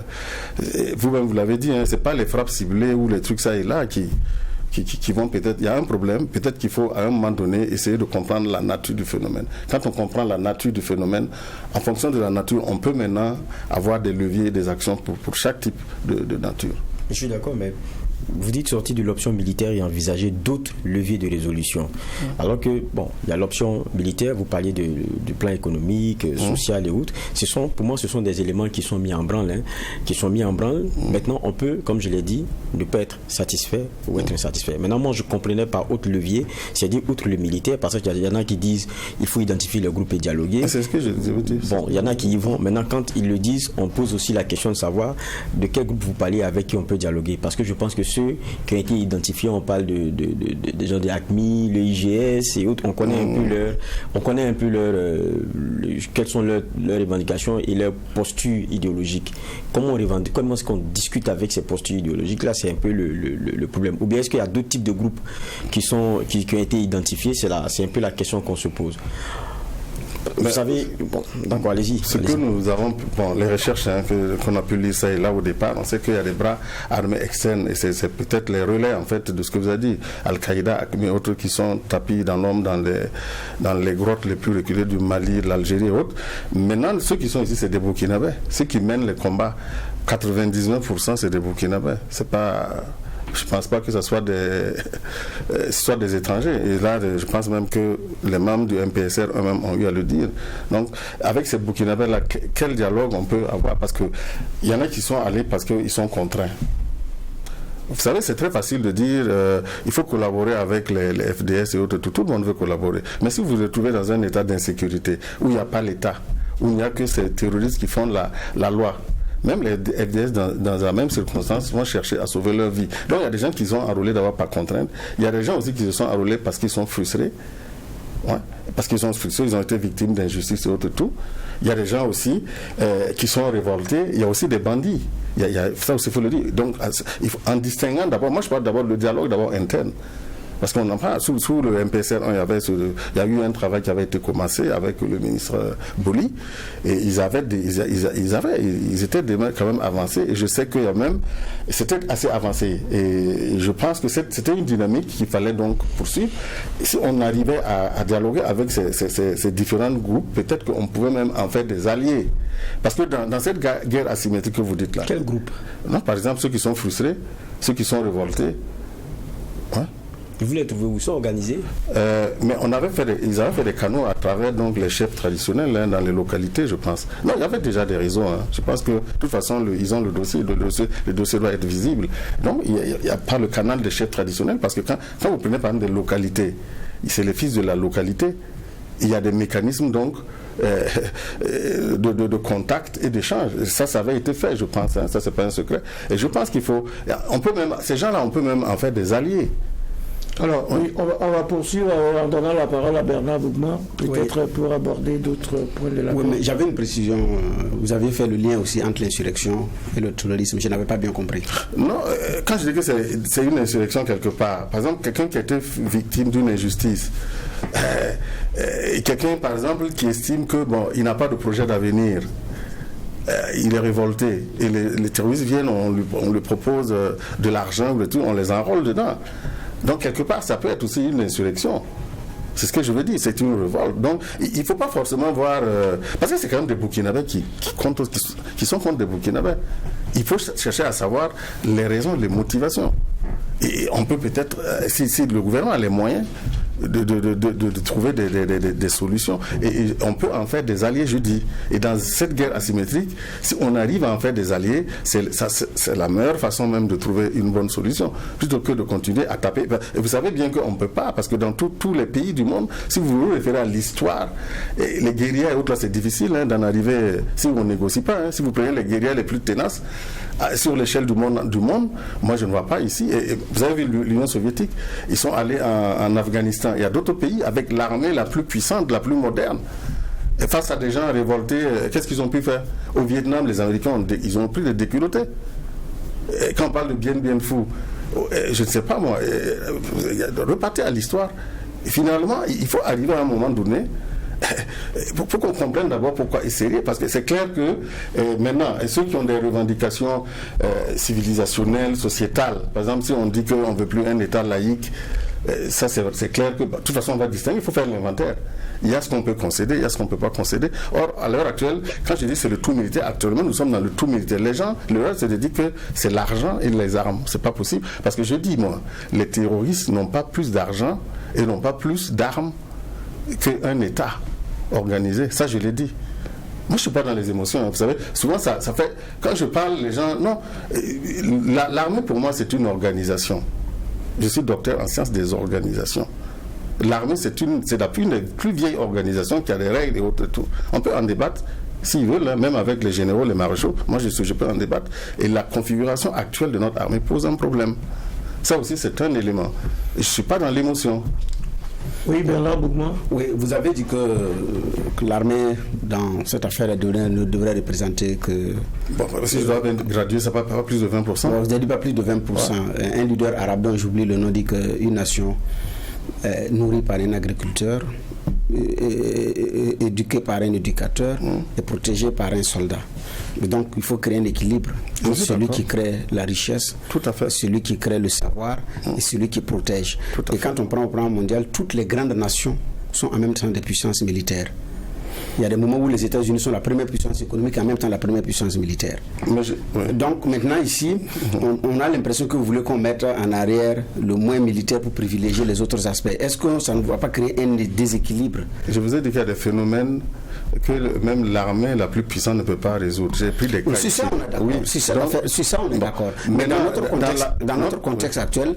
vous-même vous l'avez dit, c'est pas les frappes ciblées ou les trucs ça et là qui vont peut-être, il y a un problème, peut-être qu'il faut à un moment donné essayer de comprendre la nature du phénomène. Quand on comprend la nature du phénomène, en fonction de la nature, on peut maintenant avoir des leviers et des actions pour chaque type de nature. Je suis d'accord, mais vous dites sortir de l'option militaire et envisager d'autres leviers de résolution. Alors que, bon, il y a l'option militaire, vous parliez du plan économique, social et autres. Pour moi, ce sont des éléments qui sont mis en branle. Maintenant, on peut, comme je l'ai dit, ne pas être satisfait ou être insatisfait. Maintenant, moi, je comprenais par autre levier, c'est-à-dire outre le militaire, parce qu'il y en a qui disent il faut identifier les groupes et dialoguer. C'est ce que je vous dis. Bon, il y en a qui y vont. Maintenant, quand ils le disent, on pose aussi la question de savoir de quel groupe vous parlez, avec qui on peut dialoguer. Parce que je pense que ceux qui ont été identifiés, on parle des gens de ACMI, le IGS et autres, on connaît un peu quelles sont leurs revendications et leurs postures idéologiques. Comment est-ce qu'on discute avec ces postures idéologiques là? C'est un peu le problème. Ou bien est-ce qu'il y a d'autres types de groupes qui ont été identifiés? C'est un peu la question qu'on se pose. Vous savez, bon, d'accord, allez-y. Que nous avons, les recherches qu'on a pu lire ça et là au départ, on sait qu'il y a des bras armés externes, et c'est peut-être les relais en fait de ce que vous avez dit, Al-Qaïda, mais autres qui sont tapis dans l'ombre dans les grottes les plus reculées du Mali, de l'Algérie et autres. Maintenant, ceux qui sont ici, c'est des Burkinabés. Ceux qui mènent les combats, 99% c'est des Burkinabés. Je ne pense pas que ce soit des étrangers. Et là, je pense même que les membres du MPSR eux-mêmes ont eu à le dire. Donc, avec ces Burkinabés-là, quel dialogue on peut avoir? Parce qu'il y en a qui sont allés parce qu'ils sont contraints. Vous savez, c'est très facile de dire il faut collaborer avec les FDS et autres. Tout le monde veut collaborer. Mais si vous vous retrouvez dans un état d'insécurité, où il n'y a pas l'État, où il n'y a que ces terroristes qui font la loi, même les FDS, dans la même circonstance, vont chercher à sauver leur vie. Donc il y a des gens qui sont enrôlés d'abord par contrainte. Il y a des gens aussi qui se sont enrôlés parce qu'ils sont frustrés. Ouais, parce qu'ils sont frustrés, ils ont été victimes d'injustice et autres tout. Il y a des gens aussi qui sont révoltés. Il y a aussi des bandits. Ça aussi, il faut le dire. Donc, en distinguant d'abord, moi je parle d'abord du dialogue d'abord interne. Parce qu'on en parle, sous le MPSR, il y a eu un travail qui avait été commencé avec le ministre Boli, et ils étaient quand même avancés, et je sais que même, c'était assez avancé. Et je pense que c'était une dynamique qu'il fallait donc poursuivre. Et si on arrivait à dialoguer avec ces différents groupes, peut-être qu'on pouvait même en faire des alliés. Parce que dans cette guerre asymétrique que vous dites là. Quel groupe? Non, par exemple, ceux qui sont frustrés, ceux qui sont révoltés. Ouais. Vous les trouvez où ils sont organisés? Mais ils avaient fait des canaux à travers donc, les chefs traditionnels dans les localités, je pense. Non, il y avait déjà des réseaux. Je pense que de toute façon, ils ont le dossier. Le dossier doit être visible. Donc, il n'y a pas le canal des chefs traditionnels, parce que quand vous prenez par exemple des localités, c'est les fils de la localité. Il y a des mécanismes donc de contact et d'échange. Ça avait été fait, je pense. Ça, c'est pas un secret. Et je pense qu'il faut... ces gens-là, on peut même en faire des alliés. Alors, oui, on va poursuivre en donnant la parole à Bernard Bougma, peut-être pour aborder d'autres points de la Oui, mais j'avais une précision. Vous aviez fait le lien aussi entre l'insurrection et le terrorisme. Je n'avais pas bien compris. Non, quand je dis que c'est une insurrection quelque part, par exemple, quelqu'un qui a été victime d'une injustice, quelqu'un, par exemple, qui estime que il n'a pas de projet d'avenir, il est révolté, et les terroristes viennent, on lui propose de l'argent, on les enrôle dedans. Donc, quelque part, ça peut être aussi une insurrection. C'est ce que je veux dire, c'est une révolte. Donc, il ne faut pas forcément voir... parce que c'est quand même des Burkinabés qui sont contre des Burkinabés. Il faut chercher à savoir les raisons, les motivations. Et on peut peut-être, si le gouvernement a les moyens de trouver des solutions, et on peut en faire des alliés, je dis. Et dans cette guerre asymétrique, si on arrive à en faire des alliés, c'est la meilleure façon même de trouver une bonne solution, plutôt que de continuer à taper. Et vous savez bien qu'on ne peut pas, parce que dans tous les pays du monde, si vous vous référez à l'histoire, les guérillas et autres, c'est difficile d'en arriver, si on ne négocie pas. Si vous prenez les guérillas les plus tenaces, sur l'échelle du monde, moi je ne vois pas ici. Et vous avez vu l'Union soviétique, ils sont allés en Afghanistan. Il y a d'autres pays avec l'armée la plus puissante, la plus moderne. Et face à des gens révoltés, qu'est-ce qu'ils ont pu faire? Au Vietnam, les Américains, ils ont pris les déculottés. Et quand on parle de Bien Phu, je ne sais pas moi, repartez à l'histoire. Finalement, il faut arriver à un moment donné, pour qu'on comprenne d'abord pourquoi il est sérieux, parce que c'est clair que maintenant, ceux qui ont des revendications civilisationnelles, sociétales, par exemple, si on dit qu'on ne veut plus un État laïque, ça c'est clair que de toute façon on va distinguer, il faut faire l'inventaire. Il y a ce qu'on peut concéder, il y a ce qu'on ne peut pas concéder. Or, à l'heure actuelle, quand je dis c'est le tout militaire, actuellement nous sommes dans le tout militaire. Les gens, le reste c'est de dire que c'est l'argent et les armes. C'est pas possible. Parce que je dis, moi, les terroristes n'ont pas plus d'argent et n'ont pas plus d'armes qu'un État organisé. Ça, je l'ai dit. Moi, je ne suis pas dans les émotions. Vous savez, souvent, ça fait... Quand je parle, les gens... Non, l'armée, pour moi, c'est une organisation. Je suis docteur en sciences des organisations. L'armée, c'est une des plus vieilles organisations qui a des règles et autres. Tout. On peut en débattre, s'ils veulent, même avec les généraux, les maréchaux. Moi, je peux en débattre. Et la configuration actuelle de notre armée pose un problème. Ça aussi, c'est un élément. Je ne suis pas dans l'émotion. Oui, Bernard Bougma. Oui, vous avez dit que l'armée, dans cette affaire, ne devrait représenter que... Bon, si je dois graduer, ça ne va pas plus de 20%. Bon, vous avez dit pas plus de 20%. Ouais. Un leader arabe dont j'oublie le nom dit qu'une nation nourrie par un agriculteur, éduquée par un éducateur et protégée par un soldat. Donc il faut créer un équilibre entre celui qui crée la richesse, celui qui crée le savoir et celui qui protège. Et quand on prend au plan mondial, toutes les grandes nations sont en même temps des puissances militaires. Il y a des moments où les États-Unis sont la première puissance économique et en même temps la première puissance militaire. Donc maintenant ici, on a l'impression que vous voulez qu'on mette en arrière le moins militaire pour privilégier les autres aspects. Est-ce que ça ne va pas créer un déséquilibre? Je vous ai dit qu'il y a des phénomènes que même l'armée la plus puissante ne peut pas résoudre. J'ai pris des cas. C'est ça, on est d'accord. Oui. C'est ça, on est d'accord. Mais dans notre contexte actuel,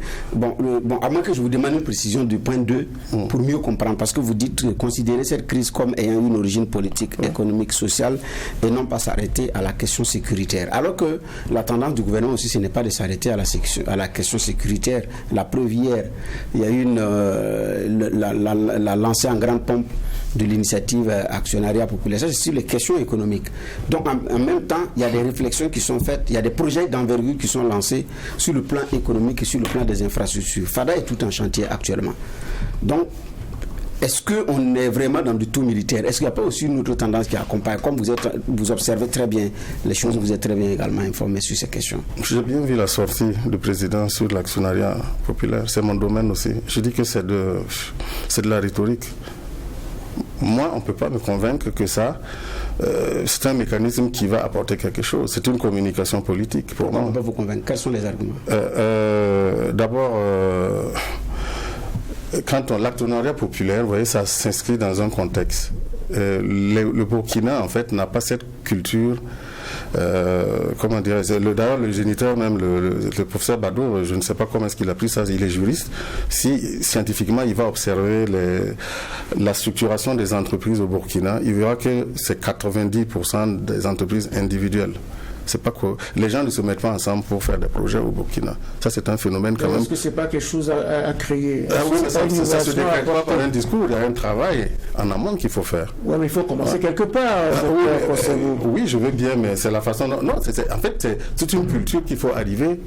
à moins que je vous demande une précision du point 2 pour mieux comprendre, parce que vous dites considérer cette crise comme ayant une origine politique, économique, sociale, et non pas s'arrêter à la question sécuritaire. Alors que la tendance du gouvernement aussi, ce n'est pas de s'arrêter à la question sécuritaire. La preuve hier, il y a eu la lancée en grande pompe de l'initiative actionnariat populaire. Ça, c'est sur les questions économiques. Donc, en même temps, il y a des réflexions qui sont faites, il y a des projets d'envergure qui sont lancés sur le plan économique et sur le plan des infrastructures. FADA est tout en chantier actuellement. Donc, est-ce qu'on est vraiment dans du tout militaire? Est-ce qu'il n'y a pas aussi une autre tendance qui accompagne? Comme vous observez très bien les choses, vous êtes très bien également informé sur ces questions. J'ai bien vu la sortie du président sur l'actionnariat populaire. C'est mon domaine aussi. Je dis que c'est de la rhétorique. Moi, on ne peut pas me convaincre que ça, c'est un mécanisme qui va apporter quelque chose. C'est une communication politique pour moi. On peut vous convaincre. Quels sont les arguments? D'abord, quand l'actionnariat populaire, vous voyez, ça s'inscrit dans un contexte. Le Burkina, en fait, n'a pas cette culture. Comment dire, d'ailleurs le géniteur même, le professeur Badour, je ne sais pas comment est-ce qu'il a pris ça, il est juriste. Si scientifiquement il va observer la structuration des entreprises au Burkina, il verra que c'est 90% des entreprises individuelles. C'est pas que les gens ne se mettent pas ensemble pour faire des projets au Burkina. Ça, c'est un phénomène quand même. Est-ce que c'est pas quelque chose à créer? Oui, ça se décrète pas par un discours. Il y a un travail en amont qu'il faut faire. Oui, mais il faut commencer quelque part. Oui, je veux bien, mais c'est la façon. Non, en fait, c'est une culture qu'il faut arriver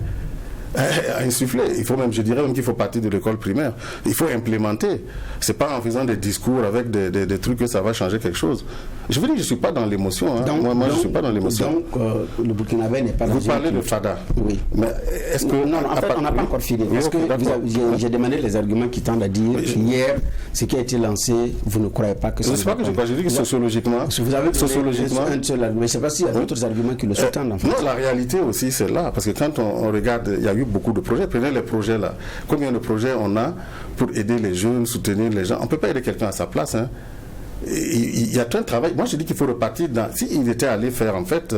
à insuffler. Il faut même, je dirais même qu'il faut partir de l'école primaire. Il faut implémenter. C'est pas en faisant des discours avec des trucs que ça va changer quelque chose. Je veux dire, je suis pas dans l'émotion. Hein. Moi, je suis pas dans l'émotion. Donc, le Burkinabé n'est pas dans Vous parlez de FADA. Oui. Mais est-ce que... Non, en fait, on n'a pas encore fini. Parce que j'ai demandé les arguments qui tendent à dire hier, ce qui a été lancé, vous ne croyez pas que ça... C'est pas que je crois, je dis que sociologiquement... Vous avez sociologiquement un seul argument. Mais je ne sais pas s'il y a d'autres arguments qui le sous-tendent, en fait. Non, la réalité aussi, c'est là. Parce que quand on regarde, il y a eu beaucoup de projets. Prenez les projets là. Combien de projets on a pour aider les jeunes, soutenir les gens? On ne peut pas aider quelqu'un à sa place. Hein. Il y a tout un travail. Moi, je dis qu'il faut repartir dans... S'il était allé faire, en fait,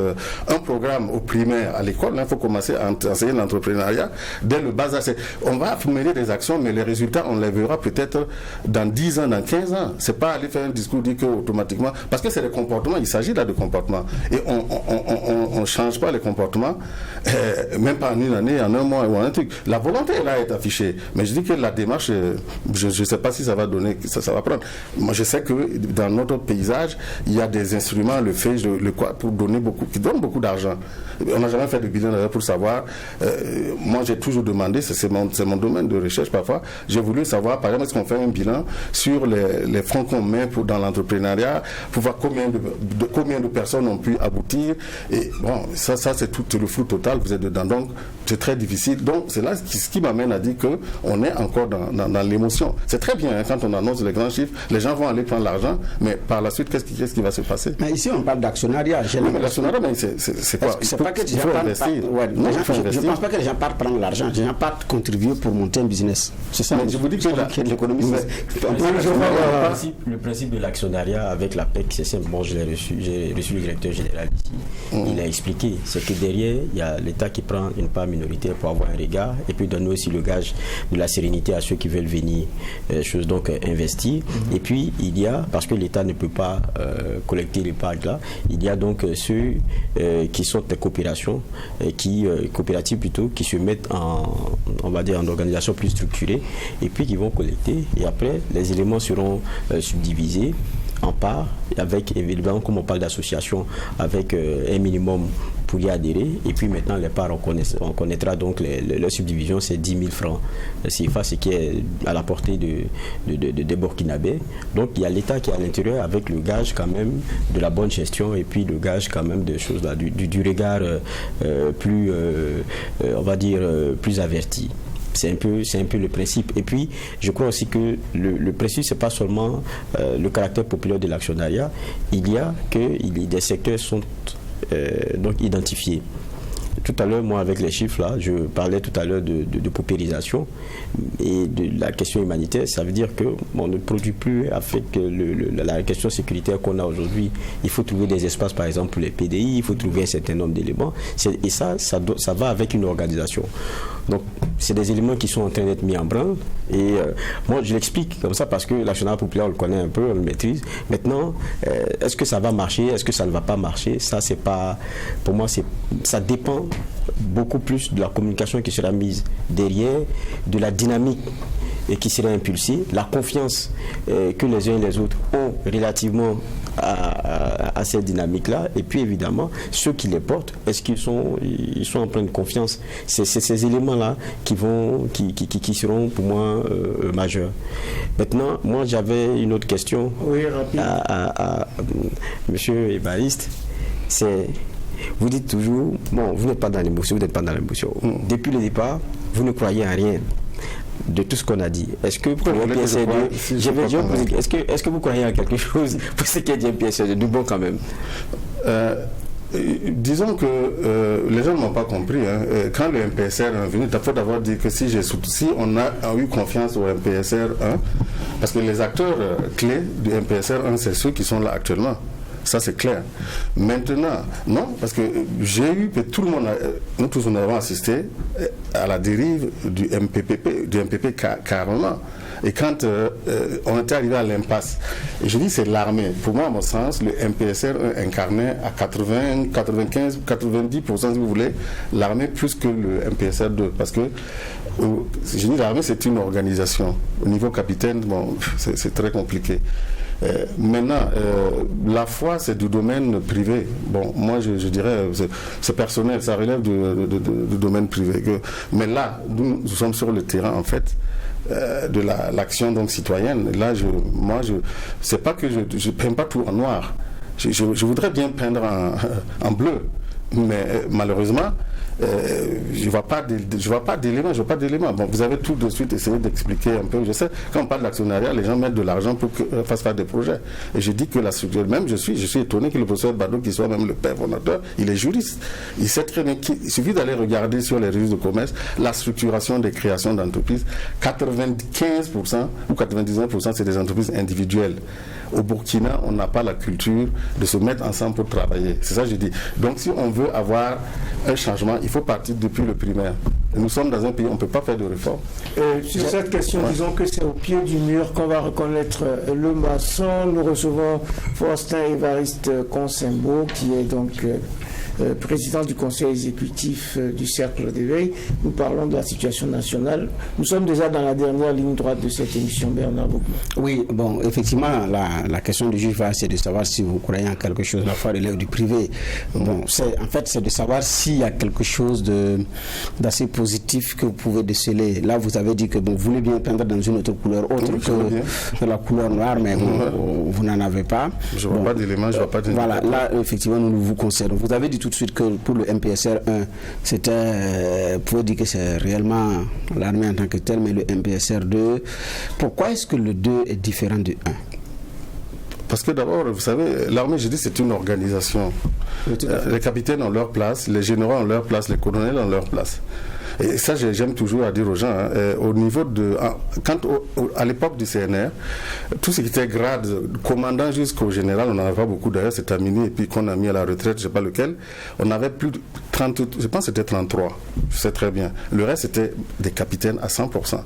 un programme au primaire à l'école, il faut commencer à enseigner l'entrepreneuriat dès le bas âge. On va mener des actions, mais les résultats, on les verra peut-être dans 10 ans, dans 15 ans. C'est pas aller faire un discours, dire qu'automatiquement... Parce que c'est des comportements, il s'agit là de comportements. Et on ne change pas les comportements, même pas en une année, en un mois ou un truc. La volonté, là, est affichée. Mais je dis que la démarche, je ne sais pas si ça va donner, ça va prendre. Moi, je sais que dans notre paysage, il y a des instruments, le fait, le quoi, pour donner beaucoup, qui donnent beaucoup d'argent. On n'a jamais fait de bilan pour savoir. Moi, j'ai toujours demandé, c'est mon domaine de recherche parfois, j'ai voulu savoir, par exemple, est-ce qu'on fait un bilan sur les fonds qu'on met dans l'entrepreneuriat, pour voir combien de personnes ont pu aboutir. Et bon, ça c'est tout le flou total, vous êtes dedans. Donc, c'est très difficile. Donc, c'est là ce qui m'amène à dire qu'on est encore dans l'émotion. C'est très bien, hein, quand on annonce les grands chiffres, les gens vont aller prendre l'argent, mais par la suite, qu'est-ce qui va se passer? Mais ici, on parle d'actionnariat. Oui, mais l'actionnariat, c'est quoi? C'est pas que les gens je ne pense pas que les gens partent prendre l'argent. Les gens partent contribuer pour monter un business. C'est ça. Mais je vous dis que l'économie. Le principe de l'actionnariat avec la PEC, c'est simple. Bon, j'ai reçu le directeur général ici. Il a expliqué. C'est que derrière, il y a l'État qui prend une part minoritaire pour avoir un regard et puis donner aussi le gage de la sérénité à ceux qui veulent venir donc investir. Et puis, il y a, parce que l'État ne peut pas collecter l'épargne là, il y a donc ceux qui sont des coopérations, coopératives plutôt, qui se mettent on va dire, en organisation plus structurée et puis qui vont collecter. Et après, les éléments seront subdivisés en parts, avec évidemment, comme on parle d'association, avec un minimum pour y adhérer. Et puis maintenant, les parts, on connaîtra donc leur subdivision, c'est 10 000 francs CFA, ce qui est à la portée des Burkinabés. Donc il y a l'État qui est à l'intérieur avec le gage quand même de la bonne gestion et puis le gage quand même de choses là, du regard plus, on va dire, plus averti. C'est un peu le principe. Et puis, je crois aussi que le principe, c'est pas seulement le caractère populaire de l'actionnariat. Il y a des secteurs sont donc identifiés. Tout à l'heure, moi, avec les chiffres, là, je parlais tout à l'heure de paupérisation et de la question humanitaire. Ça veut dire qu'on ne produit plus avec la question sécuritaire qu'on a aujourd'hui. Il faut trouver des espaces, par exemple, pour les PDI, il faut trouver un certain nombre d'éléments. Et ça va avec une organisation. Donc, c'est des éléments qui sont en train d'être mis en branle. Et moi, je l'explique comme ça parce que l'actionnariat populaire, on le connaît un peu, on le maîtrise. Maintenant, est-ce que ça va marcher? Est-ce que ça ne va pas marcher? Ça, c'est pas... Pour moi, ça dépend beaucoup plus de la communication qui sera mise derrière, de la dynamique et qui sera impulsée, la confiance que les uns et les autres ont relativement à cette dynamique-là, et puis évidemment, ceux qui les portent, est-ce qu'ils sont en pleine confiance? C'est ces éléments-là qui seront pour moi majeurs. Maintenant, moi j'avais une autre question à M. Évariste, c'est... Vous dites toujours, bon, vous n'êtes pas dans l'émotion, vous n'êtes pas dans l'émotion. Depuis le départ, vous ne croyez à rien de tout ce qu'on a dit. Est-ce que pour le PSR2, est-ce que vous croyez à quelque chose pour ce qui est du PSR2 du bon quand même? Disons que les gens ne m'ont pas compris. Quand le MPSR est venu, il faut d'abord dire que si on a eu confiance au MPSR 1, parce que les acteurs clés du MPSR 1, c'est ceux qui sont là actuellement. Ça, c'est clair. Maintenant, non, parce que j'ai eu, tout le monde, nous tous, on avons assisté à la dérive du MPP carrément. Et quand on était arrivé à l'impasse, je dis c'est l'armée. Pour moi, à mon sens, le MPSR incarnait à 80, 95, 90%, si vous voulez, l'armée plus que le MPSR 2. Parce que, je dis l'armée, c'est une organisation. Au niveau capitaine, bon, c'est très compliqué. Maintenant, la foi, c'est du domaine privé. Bon, moi, je dirais, c'est personnel, ça relève du domaine privé. Mais là, nous sommes sur le terrain, en fait, de l'action donc citoyenne. Là, c'est pas que je peins pas tout en noir. Je voudrais bien peindre en bleu, mais malheureusement, je ne vois pas d'éléments. Bon, vous avez tout de suite essayé d'expliquer un peu. Je sais, quand on parle d'actionnariat, les gens mettent de l'argent pour qu'on fasse faire des projets. Et je dis que la structure, même je suis étonné que le professeur Bado, qui soit même le père fondateur, il est juriste. Il sait très bien qu'il suffit d'aller regarder sur les registres de commerce la structuration des créations d'entreprises. 95% ou 99%, c'est des entreprises individuelles. Au Burkina, on n'a pas la culture de se mettre ensemble pour travailler. C'est ça que je dis. Donc, si on veut avoir un changement, il faut partir depuis le primaire. Et nous sommes dans un pays où on ne peut pas faire de réforme. Sur cette question, disons que c'est au pied du mur qu'on va reconnaître le maçon. Nous recevons Faustin Évariste Consembo, qui est donc président du conseil exécutif du Cercle d'éveil. Nous parlons de la situation nationale. Nous sommes déjà dans la dernière ligne droite de cette émission, Bernard Boukman. Oui, bon, effectivement, la question du juge, c'est de savoir si vous croyez en quelque chose. La foi relève du privé. Bon, c'est de savoir s'il y a quelque chose d'assez positif que vous pouvez déceler. Là, vous avez dit que bon, vous voulez bien peindre dans une autre couleur autre que la couleur noire, mais vous n'en avez pas. Je ne vois pas d'éléments, je ne vois pas d'éléments. Voilà, là, effectivement, nous vous concernons. Vous avez dit tout de suite que pour le MPSR 1, vous pouvez dire que c'est réellement l'armée en tant que telle, mais le MPSR 2, pourquoi est-ce que le 2 est différent du 1? Parce que d'abord, vous savez, l'armée, je dis, c'est une organisation. Les capitaines ont leur place, les généraux ont leur place, les colonels ont leur place. Et ça, j'aime toujours à dire aux gens, au niveau de... à l'époque du CNR, tout ce qui était grade, commandant jusqu'au général, on n'en avait pas beaucoup d'ailleurs, c'est terminé, et puis qu'on a mis à la retraite, je ne sais pas lequel, on avait plus de 30, je pense que c'était 33, je sais très bien. Le reste, c'était des capitaines à 100%.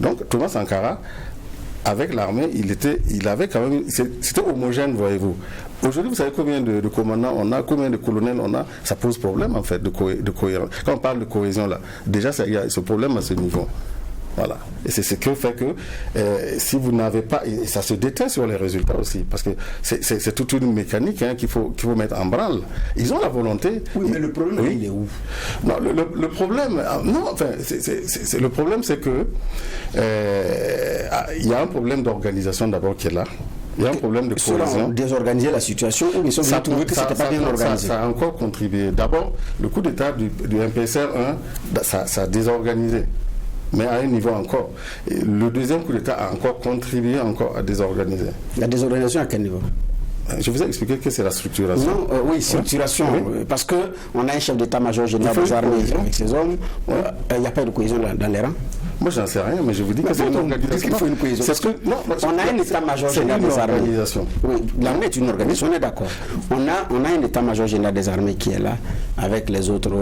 Donc, Thomas Sankara, avec l'armée, il avait quand même... C'était homogène, voyez-vous. Aujourd'hui, vous savez combien de commandants on a, combien de colonels on a, ça pose problème en fait de cohérence. Quand on parle de cohésion là, déjà il y a ce problème à ce niveau. Voilà. Et c'est ce qui fait que si vous n'avez pas, et ça se déteint sur les résultats aussi, parce que c'est toute une mécanique qu'il faut mettre en branle. Ils ont la volonté. Oui, mais le problème, il est où? Non, le problème, le problème, c'est que il y a un problème d'organisation d'abord qui est là. Il y a un problème de cohésion. Cela a désorganisé la situation ou ils sont venus trouver que ce n'était pas bien organisé? Ça a encore contribué. D'abord, le coup d'État du MPSR 1, ça a désorganisé. mais à un niveau encore. Et le deuxième coup d'État a encore contribué encore à désorganiser. La désorganisation à quel niveau? Je vous ai expliqué que c'est la structuration. Non, oui, structuration. Oui. Parce qu'on a un chef d'état-major général des armées avec ses hommes. Il n'y a pas de cohésion dans les rangs. Moi, j'en sais rien, mais je vous dis que c'est une organisation. Il faut une cohésion. Parce que, non, on a un état-major général des armées. Oui, l'armée est une organisation, on est d'accord. On a un état-major général des armées qui est là, avec les autres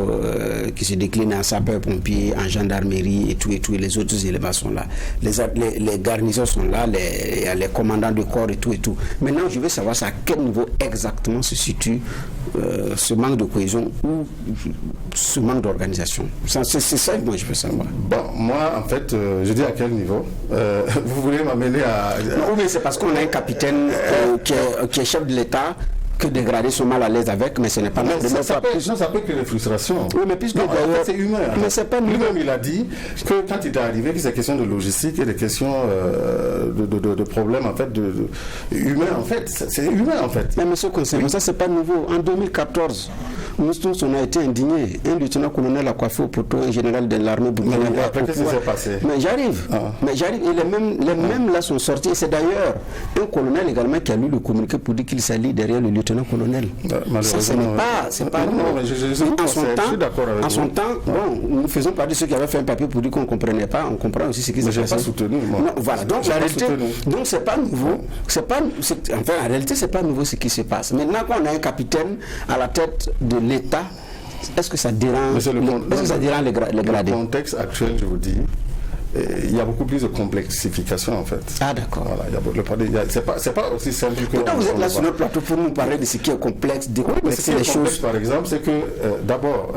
qui se déclinent en sapeurs-pompiers, en gendarmerie et tout, et les autres éléments sont là. Les garnisons sont là, les commandants de corps et tout. Maintenant, je veux savoir à quel niveau exactement se situe ce manque de cohésion ou ce manque d'organisation. C'est ça que moi je veux savoir. Bon, moi, en fait, je dis à quel niveau. Vous voulez m'amener à... Non, mais c'est parce qu'on a un capitaine qui est chef de l'État, que dégradés sont mal à l'aise avec, mais ce n'est pas normal. Ça peut créer des frustrations. Oui, mais puisque c'est humain. Mais c'est pas lui-même, il a dit que quand il est arrivé, que c'est question de logistique et des questions de problèmes en fait humains en fait. C'est humain en fait. Mais monsieur Conseil, ça c'est pas nouveau. En 2014, nous tous on a été indignés. Un lieutenant-colonel a coiffé au poteau un général de l'armée burkinabé. Après, qu'est-ce qui s'est passé? Mais j'arrive. Et les mêmes là sont sortis. C'est d'ailleurs un colonel également qui a lu le communiqué pour dire qu'il s'allie derrière le lieutenant-colonel. Ça, ce n'est pas... C'est pas en son temps, bon, nous faisons partie de ceux qui avaient fait un papier pour dire qu'on ne comprenait pas. On comprend aussi ce qui s'est passé. Je n'ai pas soutenu, moi. Non, voilà, donc c'est pas nouveau. Enfin, en réalité, c'est pas nouveau ce qui se passe. Maintenant qu'on a un capitaine à la tête de l'État, est-ce que ça dérange les gradés? Le contexte actuel, je vous dis, il y a beaucoup plus de complexification en fait. Ah d'accord. Voilà, c'est pas aussi simple que... Pourquoi vous êtes là sur notre plateau pour nous parler de ce qui est complexe, décomplexer les choses? Par exemple, c'est que d'abord,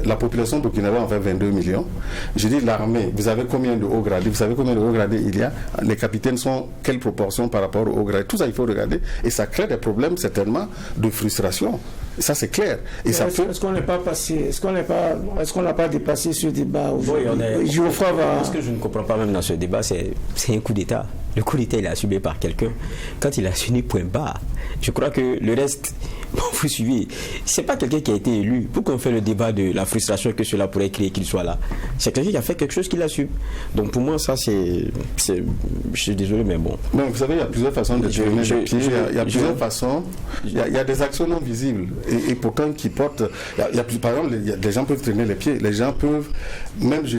la population burkinabé en fait 22 millions. Je dis l'armée, vous avez combien de hauts gradés? Vous savez combien de hauts gradés il y a? Les capitaines sont quelle proportion par rapport aux hauts gradés? Tout ça, il faut regarder. Et ça crée des problèmes certainement de frustration. Ça c'est clair. Est-ce qu'on n'est pas passé, est-ce qu'on n'a pas dépassé ce débat? Oui, ce que je ne comprends pas même dans ce débat, c'est un coup d'État. Le coup d'État, il est assumé par quelqu'un. Quand il a assumé point barre, je crois que le reste, vous suivez, c'est pas quelqu'un qui a été élu. Pourquoi on fait le débat de la frustration que cela pourrait créer qu'il soit là? C'est quelqu'un qui a fait quelque chose qu'il assume. Donc pour moi, ça c'est je suis désolé, mais bon. Mais vous savez, il y a plusieurs façons de tourner les pieds. Il y a plusieurs façons. Il y a des actions non visibles et pourtant qui portent. Par exemple, les gens peuvent traîner les pieds. Les gens peuvent, même je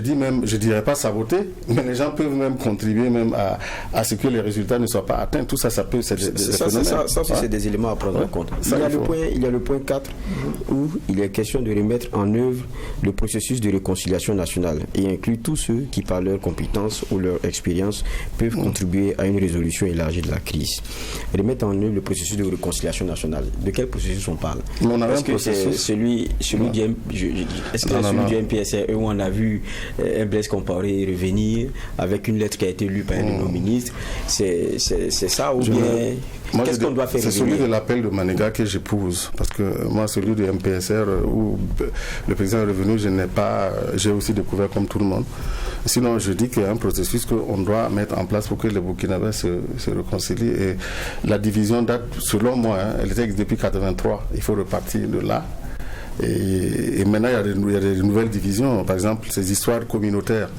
dirais pas saboter, mais les gens peuvent même contribuer même à ce que les résultats ne soient pas atteints. Tout ça, ça peut... Ça, c'est des éléments à prendre en compte. Il y a le point 4 où il est question de remettre en œuvre le processus de réconciliation nationale et inclut tous ceux qui, par leurs compétences ou leur expérience, peuvent contribuer à une résolution élargie de la crise. Remettre en œuvre le processus de réconciliation nationale. De quel processus on parle? Est-ce que c'est celui du MPSR où on a vu un Blaise Compaoré revenir avec une lettre qui a été lue par un de nos ministres? C'est ça ou bien qu'est-ce qu'on doit faire? C'est celui de l'appel de Maniga que j'épouse, parce que moi celui du MPSR où le président est revenu, j'ai aussi découvert comme tout le monde. Sinon je dis qu'il y a un processus qu'on doit mettre en place pour que les Burkinabés se réconcilient, et la division date, selon moi, elle était depuis 1983. Il faut repartir de là. Et maintenant il y a des nouvelles divisions, par exemple ces histoires communautaires.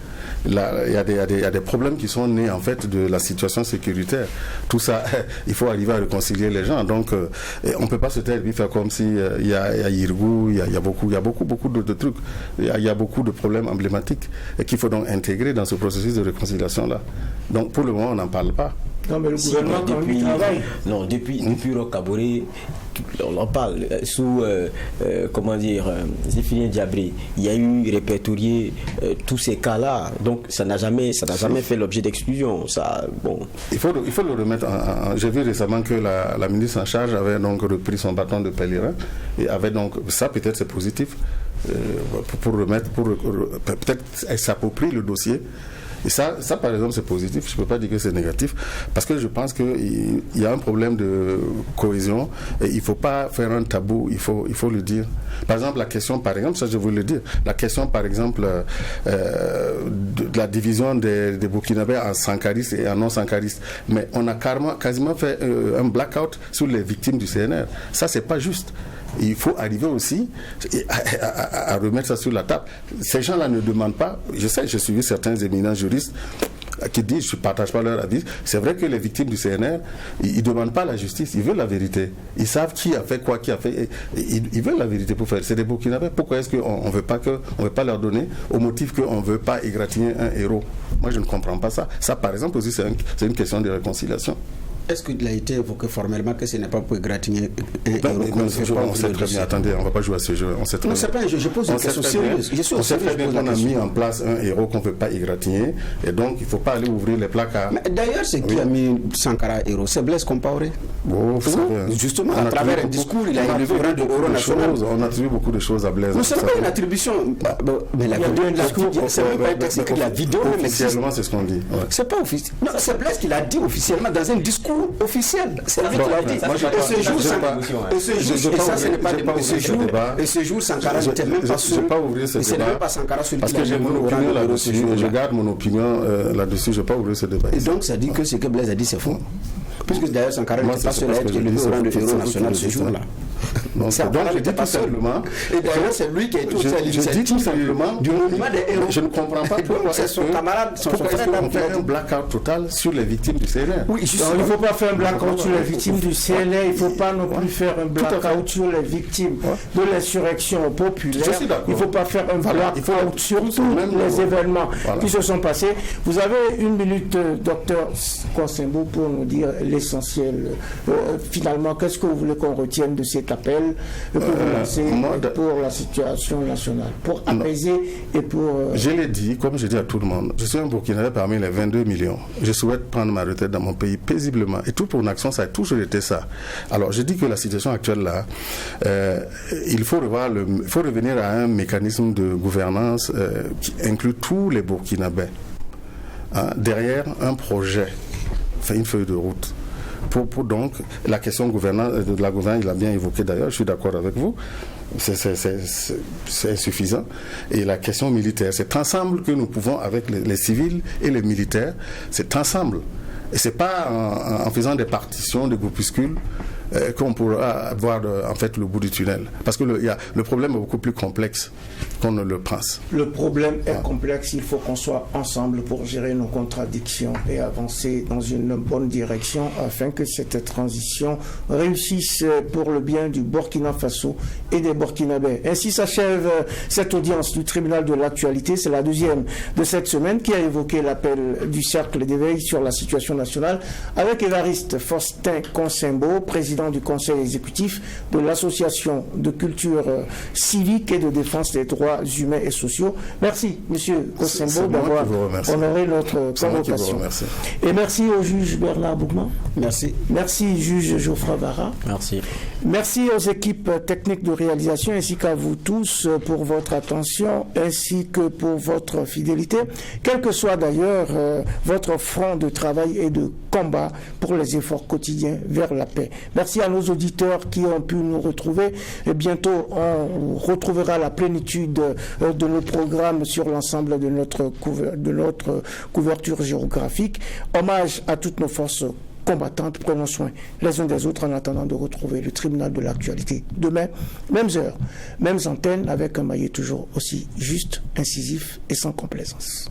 Là, il y a des problèmes qui sont nés en fait de la situation sécuritaire. Tout ça, il faut arriver à réconcilier les gens. Donc, on ne peut pas se taire et faire comme si il y a Yirgou, il y a beaucoup de trucs. Il y a beaucoup de problèmes emblématiques et qu'il faut donc intégrer dans ce processus de réconciliation-là. Donc, pour le moment, on n'en parle pas. Non, mais le gouvernement travaille. Non, depuis Roch Kaboré, on en parle sous Zéphirien Diabré. Il y a eu répertorié tous ces cas-là. Donc ça n'a jamais fait l'objet d'exclusion. Il faut le remettre j'ai vu récemment que la ministre en charge avait donc repris son bâton de pèlerin et avait donc ça, peut-être c'est positif pour remettre, peut-être elle s'approprie le dossier. Et ça par exemple c'est positif, je ne peux pas dire que c'est négatif, parce que je pense qu'il y a un problème de cohésion et il ne faut pas faire un tabou, il faut le dire. Par exemple la question, par exemple, ça je voulais le dire, la question par exemple de la division des Burkinabés en sankaristes et en non-sankaristes, mais on a quasiment fait un blackout sur les victimes du CNR. Ça c'est pas juste. Il faut arriver aussi à remettre ça sur la table. Ces gens-là ne demandent pas, je sais, j'ai suivi certains éminents juristes qui disent, je ne partage pas leur avis, c'est vrai que les victimes du CNR, ils ne demandent pas la justice, ils veulent la vérité. Ils savent qui a fait quoi, qui a fait, ils veulent la vérité pour faire. C'est des Burkinabés. Pourquoi est-ce qu'on ne veut pas leur donner au motif qu'on ne veut pas égratigner un héros? Moi, je ne comprends pas ça. Ça, par exemple, aussi, c'est une question de réconciliation. Est-ce qu'il a été évoqué formellement que ce n'est pas pour égratigner un héros? On sait très bien, attendez, on ne va pas jouer à ce jeu. On sait très non, c'est pas un jeu, je pose une question sérieuse. On sait très bien qu'on a mis en place un héros qu'on ne veut pas égratigner, et donc il ne faut pas aller ouvrir les placards. D'ailleurs, c'est qui a mis Sankara héros? C'est Blaise Compaoré. Justement, à travers un discours, il a élevé le rang de héros national. On attribue beaucoup de choses à Blaise. Non, ce n'est pas une attribution. Mais la vidéo, c'est même pas un texte écrit, la vidéo même existe. Officiellement, c'est ce qu'on dit. C'est pas officiel. Non, c'est Blaise qui l'a dit officiellement dans un discours officiel. C'est lui qui l'a dit. Et ce jour, Sankara n'était même pas sûr. Et ce n'est même pas Sankara celui qui l'a dit. Parce que j'ai mon opinion là-dessus. Je garde mon opinion là-dessus. Je ne vais pas ouvrir ce débat. Et donc, ça dit que ce que Blaise a dit, c'est faux. Puisque d'ailleurs, Sankara n'était pas seul à être élevé au rang de héros national ce jour-là. Donc, je dis tout simplement. Et d'ailleurs, c'est lui qui a été aussi à l'initiative du monument des héros. Je ne comprends pas pourquoi c'est son camarade, son frère. On fait un blackout total sur les victimes du CNR. Oui, il ne faut pas faire un blackout sur les victimes du CNR. Il ne faut pas non plus faire un blackout sur les victimes de l'insurrection populaire. Il ne faut pas faire un blackout sur tous les événements qui se sont passés. Vous avez une minute, docteur Consembo, pour nous dire l'essentiel. Finalement, qu'est-ce que vous voulez qu'on retienne de cet appel que vous lancez pour la situation nationale, pour apaiser et pour... Je l'ai dit, comme je dis à tout le monde, je suis un Burkinabé parmi les 22 millions. Je souhaite prendre ma retraite dans mon pays paisiblement. Et toute mon action, ça a toujours été ça. Alors, je dis que la situation actuelle là, il faut revenir à un mécanisme de gouvernance qui inclut tous les Burkinabés. Derrière un projet, une feuille de route. Pour donc la question de la gouvernance, il l'a bien évoqué d'ailleurs, je suis d'accord avec vous, c'est insuffisant. Et la question militaire, c'est ensemble que nous pouvons, avec les civils et les militaires, c'est ensemble. Et c'est pas en faisant des partitions, des groupuscules, qu'on pourra voir en fait le bout du tunnel. Parce que le problème est beaucoup plus complexe qu'on ne le pense. Le problème est complexe, il faut qu'on soit ensemble pour gérer nos contradictions et avancer dans une bonne direction afin que cette transition réussisse pour le bien du Burkina Faso et des Burkinabés. Ainsi s'achève cette audience du tribunal de l'actualité. C'est la deuxième de cette semaine qui a évoqué l'appel du cercle d'éveil sur la situation nationale avec Évariste Faustin Consembo, président du conseil exécutif de l'association de culture civique et de défense des droits humains et sociaux. Merci, monsieur Consembo, d'avoir honoré notre convocation. Et merci au juge Bernard Bougman. Merci. Merci, juge Geoffroy Barra. Merci. Merci aux équipes techniques de réalisation ainsi qu'à vous tous pour votre attention ainsi que pour votre fidélité, quel que soit d'ailleurs votre front de travail et de combat pour les efforts quotidiens vers la paix. Merci à nos auditeurs qui ont pu nous retrouver et bientôt on retrouvera la plénitude de nos programmes sur l'ensemble de notre couverture géographique. Hommage à toutes nos forces combattantes, prenons soin les uns des autres en attendant de retrouver le tribunal de l'actualité. Demain, mêmes heures, mêmes antennes, avec un maillet toujours aussi juste, incisif et sans complaisance.